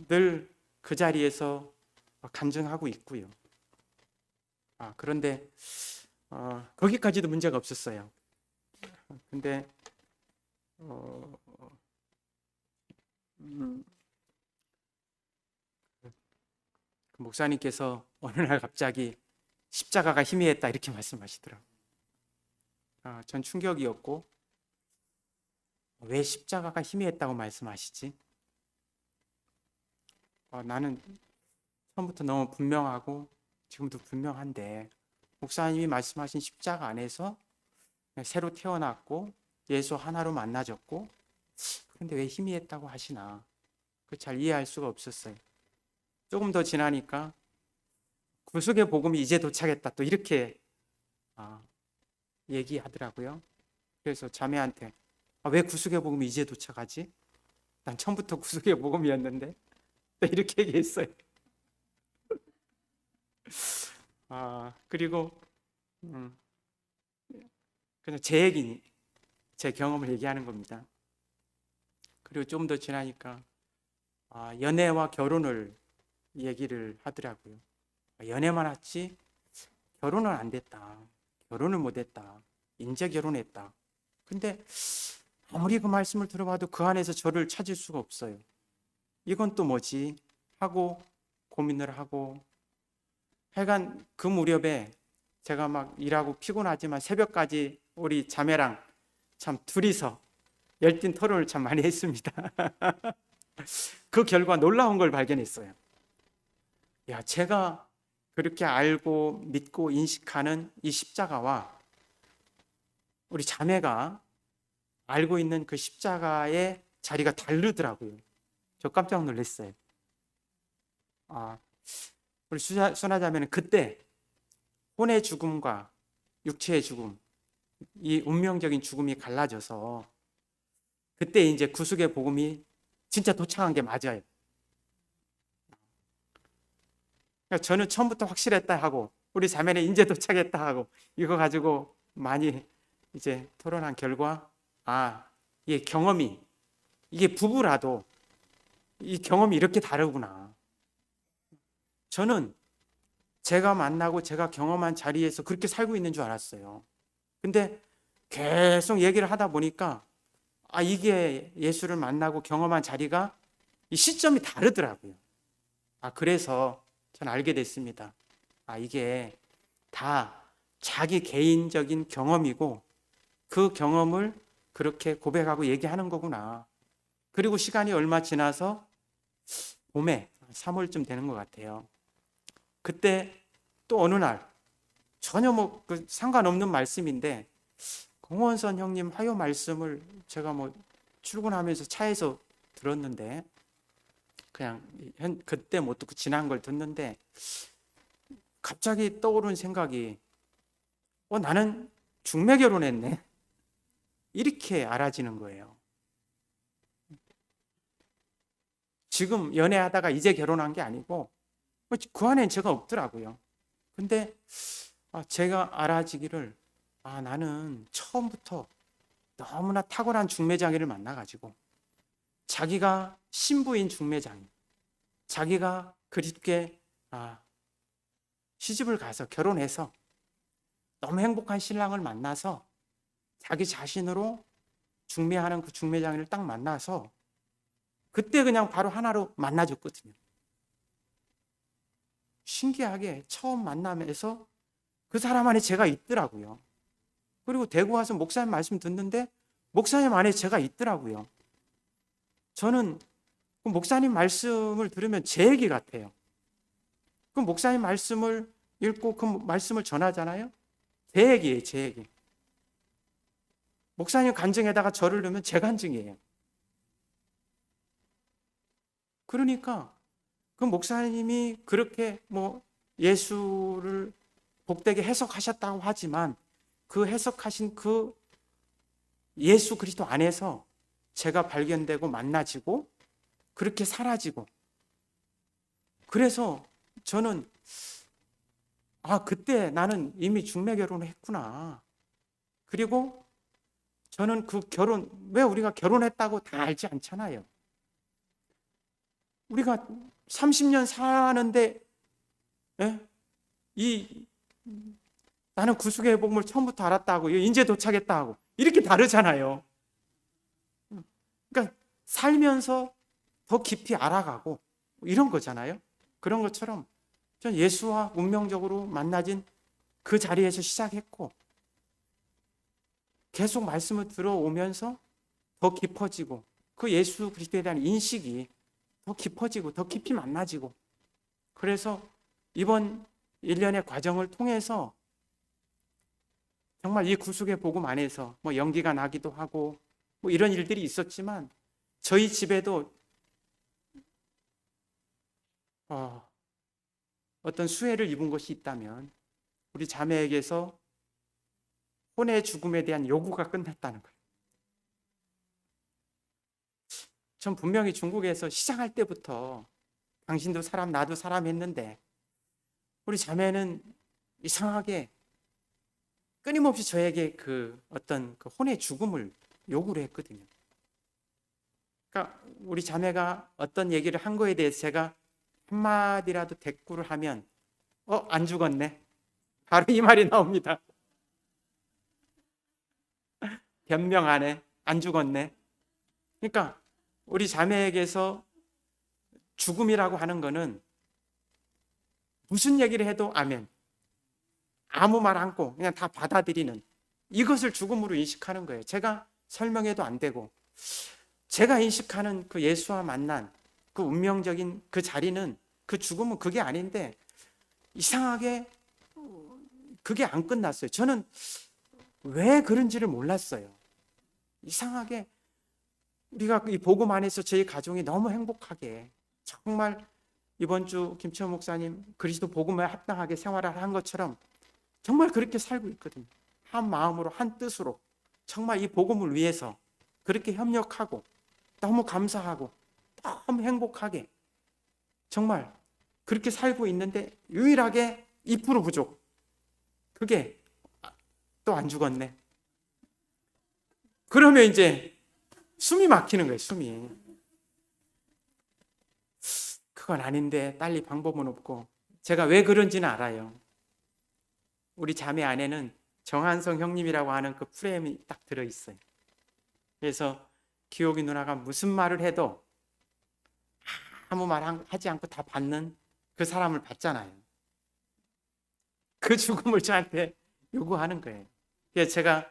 늘 그 자리에서 간증하고 있고요. 그런데 거기까지도 문제가 없었어요. 근데 그 목사님께서 어느 날 갑자기 십자가가 희미했다 이렇게 말씀하시더라고요. 전 충격이었고, 왜 십자가가 희미했다고 말씀하시지? 나는 처음부터 너무 분명하고 지금도 분명한데 목사님이 말씀하신 십자가 안에서 새로 태어났고 예수 하나로 만나졌고, 그런데 왜 희미했다고 하시나? 잘 이해할 수가 없었어요. 조금 더 지나니까 구속의 복음이 이제 도착했다 또 이렇게 얘기하더라고요. 그래서 자매한테 왜 구속의 복음이 이제 도착하지? 난 처음부터 구속의 복음이었는데 또 이렇게 얘기했어요. 그리고 그냥 제 얘기, 제 경험을 얘기하는 겁니다. 그리고 좀 더 지나니까 연애와 결혼을 얘기를 하더라고요. 연애만 했지 결혼은 안 됐다. 결혼을 못 했다. 인제 결혼했다. 근데 아무리 그 말씀을 들어봐도 그 안에서 저를 찾을 수가 없어요. 이건 또 뭐지? 하고 고민을 하고, 하여간 그 무렵에 제가 막 일하고 피곤하지만 새벽까지 우리 자매랑 참 둘이서 열띤 토론을 참 많이 했습니다. 그 결과 놀라운 걸 발견했어요. 제가 그렇게 알고 믿고 인식하는 이 십자가와 우리 자매가 알고 있는 그 십자가의 자리가 다르더라고요. 저 깜짝 놀랐어요. 우리 수나 자매는 그때 혼의 죽음과 육체의 죽음, 이 운명적인 죽음이 갈라져서 그때 이제 구속의 복음이 진짜 도착한 게 맞아요. 그러니까 저는 처음부터 확실했다 하고 우리 자매는 이제 도착했다 하고 이거 가지고 많이 이제 토론한 결과 이 경험이, 이게 부부라도 이 경험이 이렇게 다르구나. 저는 제가 만나고 제가 경험한 자리에서 그렇게 살고 있는 줄 알았어요. 근데 계속 얘기를 하다 보니까 이게 예수를 만나고 경험한 자리가 이 시점이 다르더라고요. 그래서 전 알게 됐습니다. 이게 다 자기 개인적인 경험이고 그 경험을 그렇게 고백하고 얘기하는 거구나. 그리고 시간이 얼마 지나서 봄에 3월쯤 되는 것 같아요. 그때 또 어느 날 전혀 상관없는 말씀인데 공원선 형님 화요 말씀을 제가 출근하면서 차에서 들었는데 그냥 그때 못 듣고 지난 걸 듣는데 갑자기 떠오른 생각이 나는 중매 결혼했네. 이렇게 알아지는 거예요. 지금 연애하다가 이제 결혼한 게 아니고 그 안엔 제가 없더라고요. 근데 제가 알아지기를 나는 처음부터 너무나 탁월한 중매장애를 만나가지고 자기가 신부인 중매장애, 자기가 그립게 시집을 가서 결혼해서 너무 행복한 신랑을 만나서 자기 자신으로 중매하는 그 중매장애를 딱 만나서 그때 그냥 바로 하나로 만나줬거든요. 신기하게 처음 만남에서 그 사람 안에 제가 있더라고요. 그리고 대구 와서 목사님 말씀 듣는데 목사님 안에 제가 있더라고요. 저는 그 목사님 말씀을 들으면 제 얘기 같아요. 그 목사님 말씀을 읽고 그 말씀을 전하잖아요. 제 얘기예요, 제 얘기. 목사님 간증에다가 저를 넣으면 제 간증이에요. 그러니까 그 목사님이 그렇게 예수를 복되게 해석하셨다고 하지만 그 해석하신 그 예수 그리스도 안에서 제가 발견되고 만나지고 그렇게 사라지고, 그래서 저는 그때 나는 이미 중매 결혼을 했구나. 그리고 저는 그 결혼, 왜 우리가 결혼했다고 다 알지 않잖아요. 우리가 30년 사는데 나는 구속의 복음을 처음부터 알았다고, 이제 도착했다고 이렇게 다르잖아요. 그러니까 살면서 더 깊이 알아가고 이런 거잖아요. 그런 것처럼 전 예수와 운명적으로 만나진 그 자리에서 시작했고 계속 말씀을 들어오면서 더 깊어지고 그 예수 그리스도에 대한 인식이 더 깊어지고 더 깊이 만나지고, 그래서 이번 1년의 과정을 통해서 정말 이 구속의 복음 안에서 연기가 나기도 하고 이런 일들이 있었지만 저희 집에도 어떤 수혜를 입은 것이 있다면 우리 자매에게서 혼의 죽음에 대한 요구가 끝났다는 거예요. 전 분명히 중국에서 시작할 때부터 당신도 사람 나도 사람 했는데 우리 자매는 이상하게 끊임없이 저에게 그 어떤 그 혼의 죽음을 요구를 했거든요. 그러니까 우리 자매가 어떤 얘기를 한 거에 대해서 제가 한마디라도 대꾸를 하면 안 죽었네. 바로 이 말이 나옵니다. 변명하네. 안 죽었네. 그러니까 우리 자매에게서 죽음이라고 하는 거는 무슨 얘기를 해도 아멘. 아무 말 않고 그냥 다 받아들이는, 이것을 죽음으로 인식하는 거예요. 제가 설명해도 안 되고 제가 인식하는 그 예수와 만난 그 운명적인 그 자리는, 그 죽음은 그게 아닌데 이상하게 그게 안 끝났어요. 저는 왜 그런지를 몰랐어요. 이상하게 우리가 이 복음 안에서 저희 가정이 너무 행복하게, 정말 이번 주 김치현 목사님 그리스도 복음에 합당하게 생활을 한 것처럼 정말 그렇게 살고 있거든요. 한 마음으로 한 뜻으로 정말 이 복음을 위해서 그렇게 협력하고 너무 감사하고 너무 행복하게 정말 그렇게 살고 있는데 유일하게 2% 부족. 그게 또 안 죽었네. 그러면 이제 숨이 막히는 거예요. 숨이. 그건 아닌데 딸리 방법은 없고, 제가 왜 그런지는 알아요. 우리 자매 안에는 정한성 형님이라고 하는 그 프레임이 딱 들어있어요. 그래서 기옥이 누나가 무슨 말을 해도 아무 말 하지 않고 다 받는 그 사람을 봤잖아요. 그 죽음을 저한테 요구하는 거예요. 그래서 제가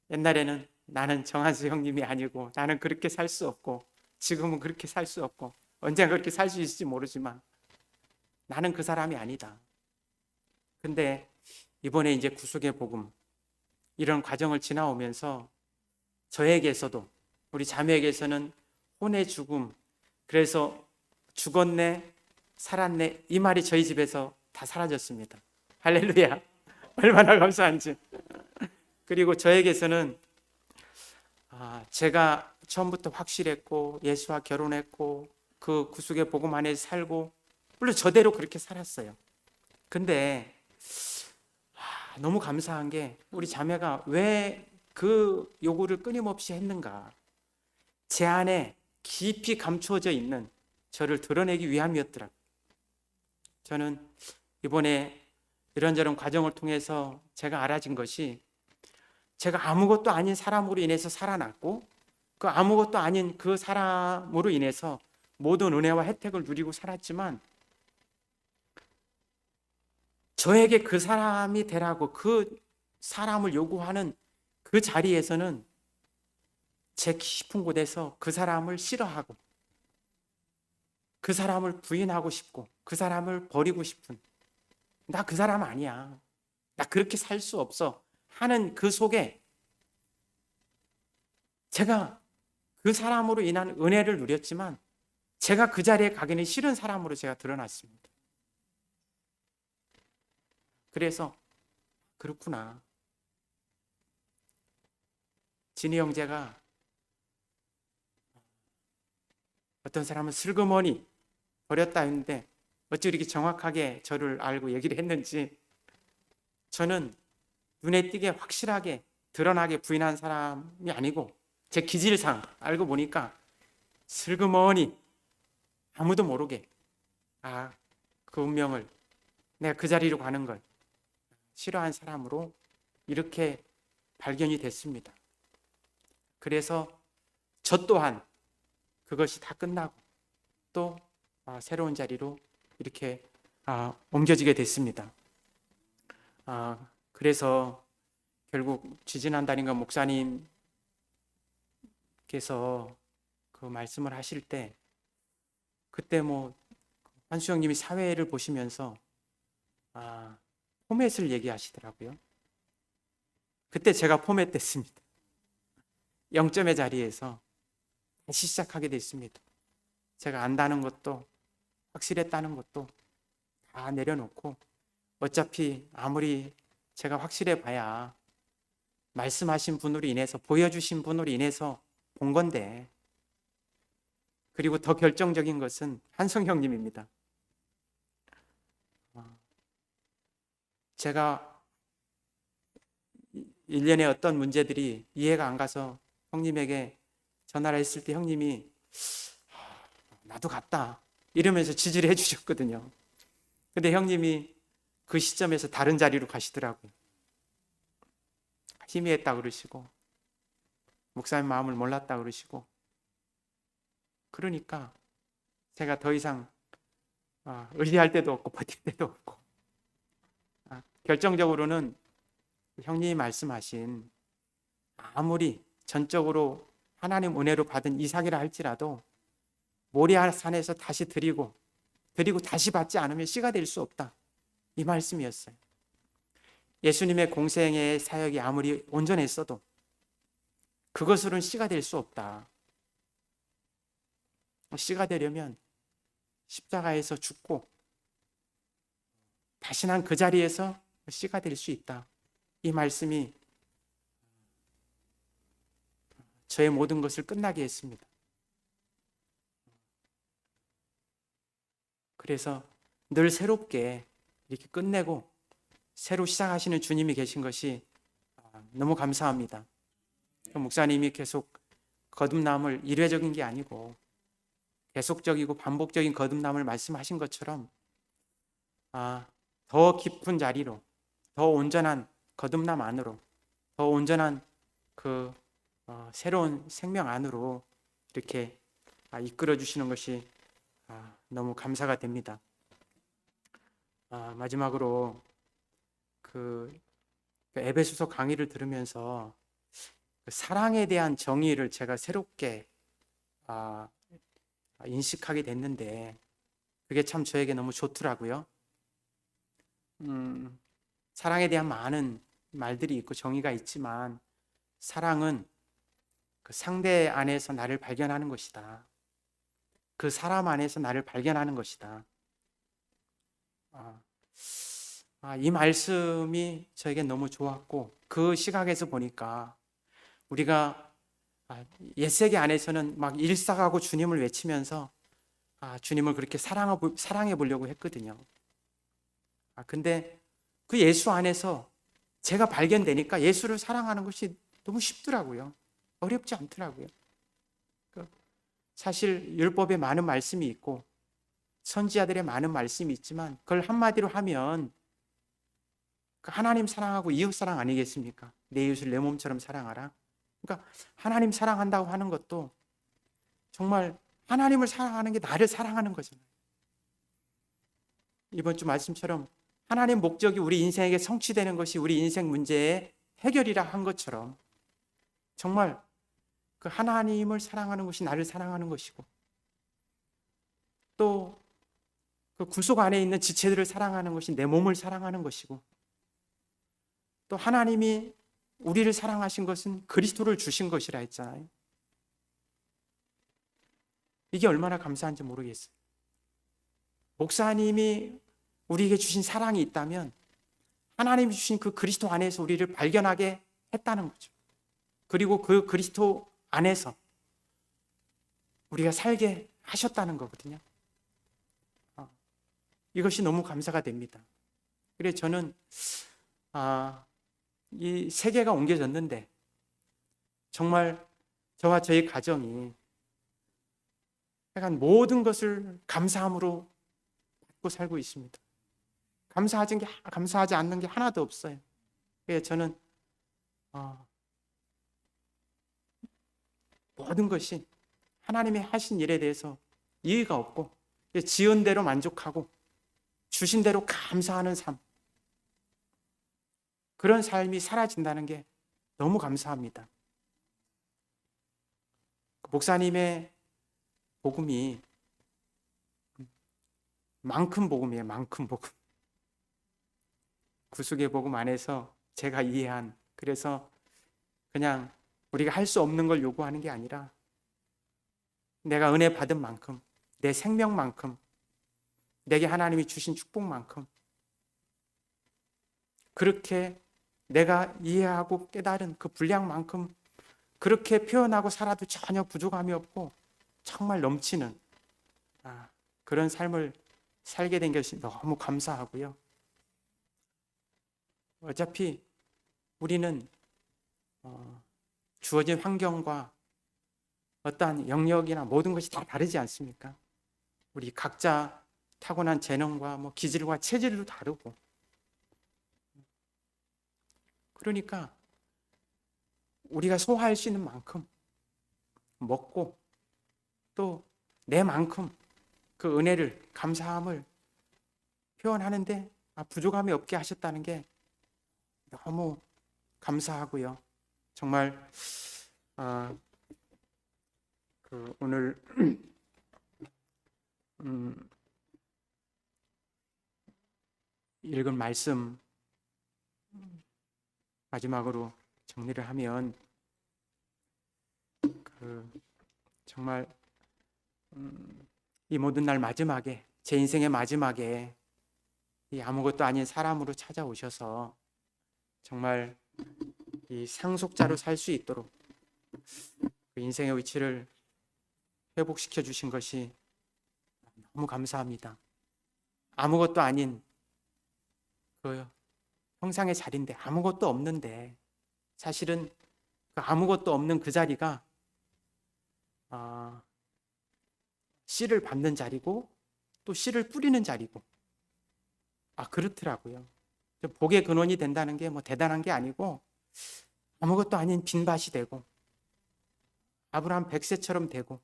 옛날에는 나는 정한수 형님이 아니고 나는 그렇게 살 수 없고 지금은 그렇게 살 수 없고 언젠가 그렇게 살 수 있을지 모르지만 나는 그 사람이 아니다. 근데 이번에 이제 구속의 복음 이런 과정을 지나오면서 저에게서도 우리 자매에게서는 혼의 죽음, 그래서 죽었네, 살았네 이 말이 저희 집에서 다 사라졌습니다. 할렐루야. 얼마나 감사한지. 그리고 저에게서는 제가 처음부터 확실했고 예수와 결혼했고 그 구속의 복음 안에 살고 물론 저대로 그렇게 살았어요. 근데 너무 감사한 게 우리 자매가 왜 그 요구를 끊임없이 했는가? 제 안에 깊이 감추어져 있는 저를 드러내기 위함이었더라고요. 저는 이번에 이런저런 과정을 통해서 제가 알아진 것이 제가 아무것도 아닌 사람으로 인해서 살아났고 그 아무것도 아닌 그 사람으로 인해서 모든 은혜와 혜택을 누리고 살았지만 저에게 그 사람이 되라고 그 사람을 요구하는 그 자리에서는 제 깊은 곳에서 그 사람을 싫어하고 그 사람을 부인하고 싶고 그 사람을 버리고 싶은 나 그 사람 아니야. 나 그렇게 살 수 없어 하는 그 속에 제가 그 사람으로 인한 은혜를 누렸지만 제가 그 자리에 가기는 싫은 사람으로 제가 드러났습니다. 그래서 그렇구나. 진희 형제가 어떤 사람은 슬그머니 버렸다 했는데 어찌 이렇게 정확하게 저를 알고 얘기를 했는지 저는 눈에 띄게 확실하게 드러나게 부인한 사람이 아니고 제 기질상 알고 보니까 슬그머니 아무도 모르게 그 운명을 내가 그 자리로 가는 걸 싫어한 사람으로 이렇게 발견이 됐습니다. 그래서 저 또한 그것이 다 끝나고 또 새로운 자리로 이렇게 옮겨지게 됐습니다. 그래서 결국 지지난달인가 목사님께서 그 말씀을 하실 때 그때 한수 형님이 사회를 보시면서 포맷을 얘기하시더라고요. 그때 제가 포맷 됐습니다. 0점의 자리에서 다시 시작하게 됐습니다. 제가 안다는 것도 확실했다는 것도 다 내려놓고 어차피 아무리 제가 확실해 봐야 말씀하신 분으로 인해서 보여주신 분으로 인해서 본 건데 그리고 더 결정적인 것은 한성 형님입니다. 제가 일련의 어떤 문제들이 이해가 안 가서 형님에게 전화를 했을 때 형님이 나도 같다 이러면서 지지를 해주셨거든요. 근데 형님이 그 시점에서 다른 자리로 가시더라고요. 희미했다 그러시고 목사님 마음을 몰랐다 그러시고 그러니까 제가 더 이상 의지할 데도 없고 버틸 데도 없고 결정적으로는 형님이 말씀하신 아무리 전적으로 하나님 은혜로 받은 이삭이라 할지라도 모리아산에서 다시 드리고 다시 받지 않으면 씨가 될 수 없다. 이 말씀이었어요. 예수님의 공생의 사역이 아무리 온전했어도 그것으로는 씨가 될 수 없다. 씨가 되려면 십자가에서 죽고 다시 난 그 자리에서 씨가 될 수 있다. 이 말씀이 저의 모든 것을 끝나게 했습니다. 그래서 늘 새롭게 이렇게 끝내고 새로 시작하시는 주님이 계신 것이 너무 감사합니다. 목사님이 계속 거듭남을 일회적인 게 아니고 계속적이고 반복적인 거듭남을 말씀하신 것처럼 더 깊은 자리로 더 온전한 거듭남 안으로 더 온전한 그 새로운 생명 안으로 이렇게 이끌어 주시는 것이 너무 감사가 됩니다. 마지막으로 그 에베소서 강의를 들으면서 그 사랑에 대한 정의를 제가 새롭게 인식하게 됐는데 그게 참 저에게 너무 좋더라고요. 사랑에 대한 많은 말들이 있고 정의가 있지만 사랑은 그 상대 안에서 나를 발견하는 것이다. 그 사람 안에서 나를 발견하는 것이다. 이 말씀이 저에게 너무 좋았고, 그 시각에서 보니까 우리가 옛세계 안에서는 막 일사하고 주님을 외치면서 주님을 그렇게 사랑해 보려고 했거든요. 근데 그 예수 안에서 제가 발견되니까 예수를 사랑하는 것이 너무 쉽더라고요. 어렵지 않더라고요. 사실 율법에 많은 말씀이 있고 선지자들의 많은 말씀이 있지만 그걸 한마디로 하면 하나님 사랑하고 이웃 사랑 아니겠습니까? 내 이웃을 내 몸처럼 사랑하라. 그러니까 하나님 사랑한다고 하는 것도 정말 하나님을 사랑하는 게 나를 사랑하는 거잖아요. 이번 주 말씀처럼 하나님 목적이 우리 인생에게 성취되는 것이 우리 인생 문제의 해결이라 한 것처럼 정말 그 하나님을 사랑하는 것이 나를 사랑하는 것이고 또 그 구속 안에 있는 지체들을 사랑하는 것이 내 몸을 사랑하는 것이고 또 하나님이 우리를 사랑하신 것은 그리스도를 주신 것이라 했잖아요. 이게 얼마나 감사한지 모르겠어요. 목사님이 우리에게 주신 사랑이 있다면 하나님이 주신 그 그리스도 안에서 우리를 발견하게 했다는 거죠. 그리고 그 그리스도 안에서 우리가 살게 하셨다는 거거든요. 이것이 너무 감사가 됩니다. 그래서 저는 이 세계가 옮겨졌는데 정말 저와 저희 가정이 약간 모든 것을 감사함으로 받고 살고 있습니다. 감사하지 않는 게 하나도 없어요. 그래서 저는 모든 것이 하나님이 하신 일에 대해서 이의가 없고 지은 대로 만족하고 주신 대로 감사하는 삶, 그런 삶이 사라진다는 게 너무 감사합니다. 목사님의 복음이 만큼 복음이에요. 만큼 복음. 구속의 복음 안에서 제가 이해한, 그래서 그냥 우리가 할 수 없는 걸 요구하는 게 아니라 내가 은혜 받은 만큼, 내 생명만큼, 내게 하나님이 주신 축복만큼 그렇게 내가 이해하고 깨달은 그 분량만큼 그렇게 표현하고 살아도 전혀 부족함이 없고 정말 넘치는 그런 삶을 살게 된 것이 너무 감사하고요. 어차피 우리는 주어진 환경과 어떠한 영역이나 모든 것이 다 다르지 않습니까? 우리 각자 타고난 재능과 기질과 체질도 다르고, 그러니까 우리가 소화할 수 있는 만큼 먹고 또 내만큼 그 은혜를, 감사함을 표현하는데 부족함이 없게 하셨다는 게 너무 감사하고요. 정말 오늘 읽은 말씀 마지막으로 정리를 하면 정말 이 모든 날 마지막에, 제 인생의 마지막에 이 아무것도 아닌 사람으로 찾아오셔서 정말 이 상속자로 살 수 있도록 그 인생의 위치를 회복시켜 주신 것이 너무 감사합니다. 아무것도 아닌 그 형상의 자리인데, 아무것도 없는데 사실은 그 아무것도 없는 그 자리가 씨를 받는 자리고 또 씨를 뿌리는 자리고 그렇더라고요. 복의 근원이 된다는 게 대단한 게 아니고 아무것도 아닌 빈밭이 되고 아브라함 100세처럼 되고,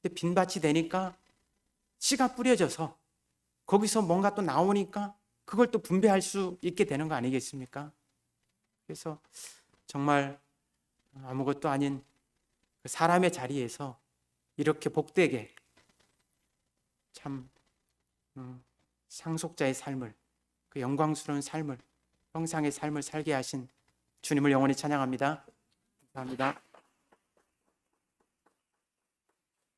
근데 빈밭이 되니까 씨가 뿌려져서 거기서 뭔가 또 나오니까 그걸 또 분배할 수 있게 되는 거 아니겠습니까? 그래서 정말 아무것도 아닌 사람의 자리에서 이렇게 복되게 참 상속자의 삶을, 그 영광스러운 삶을, 형상의 삶을 살게 하신 주님을 영원히 찬양합니다. 감사합니다.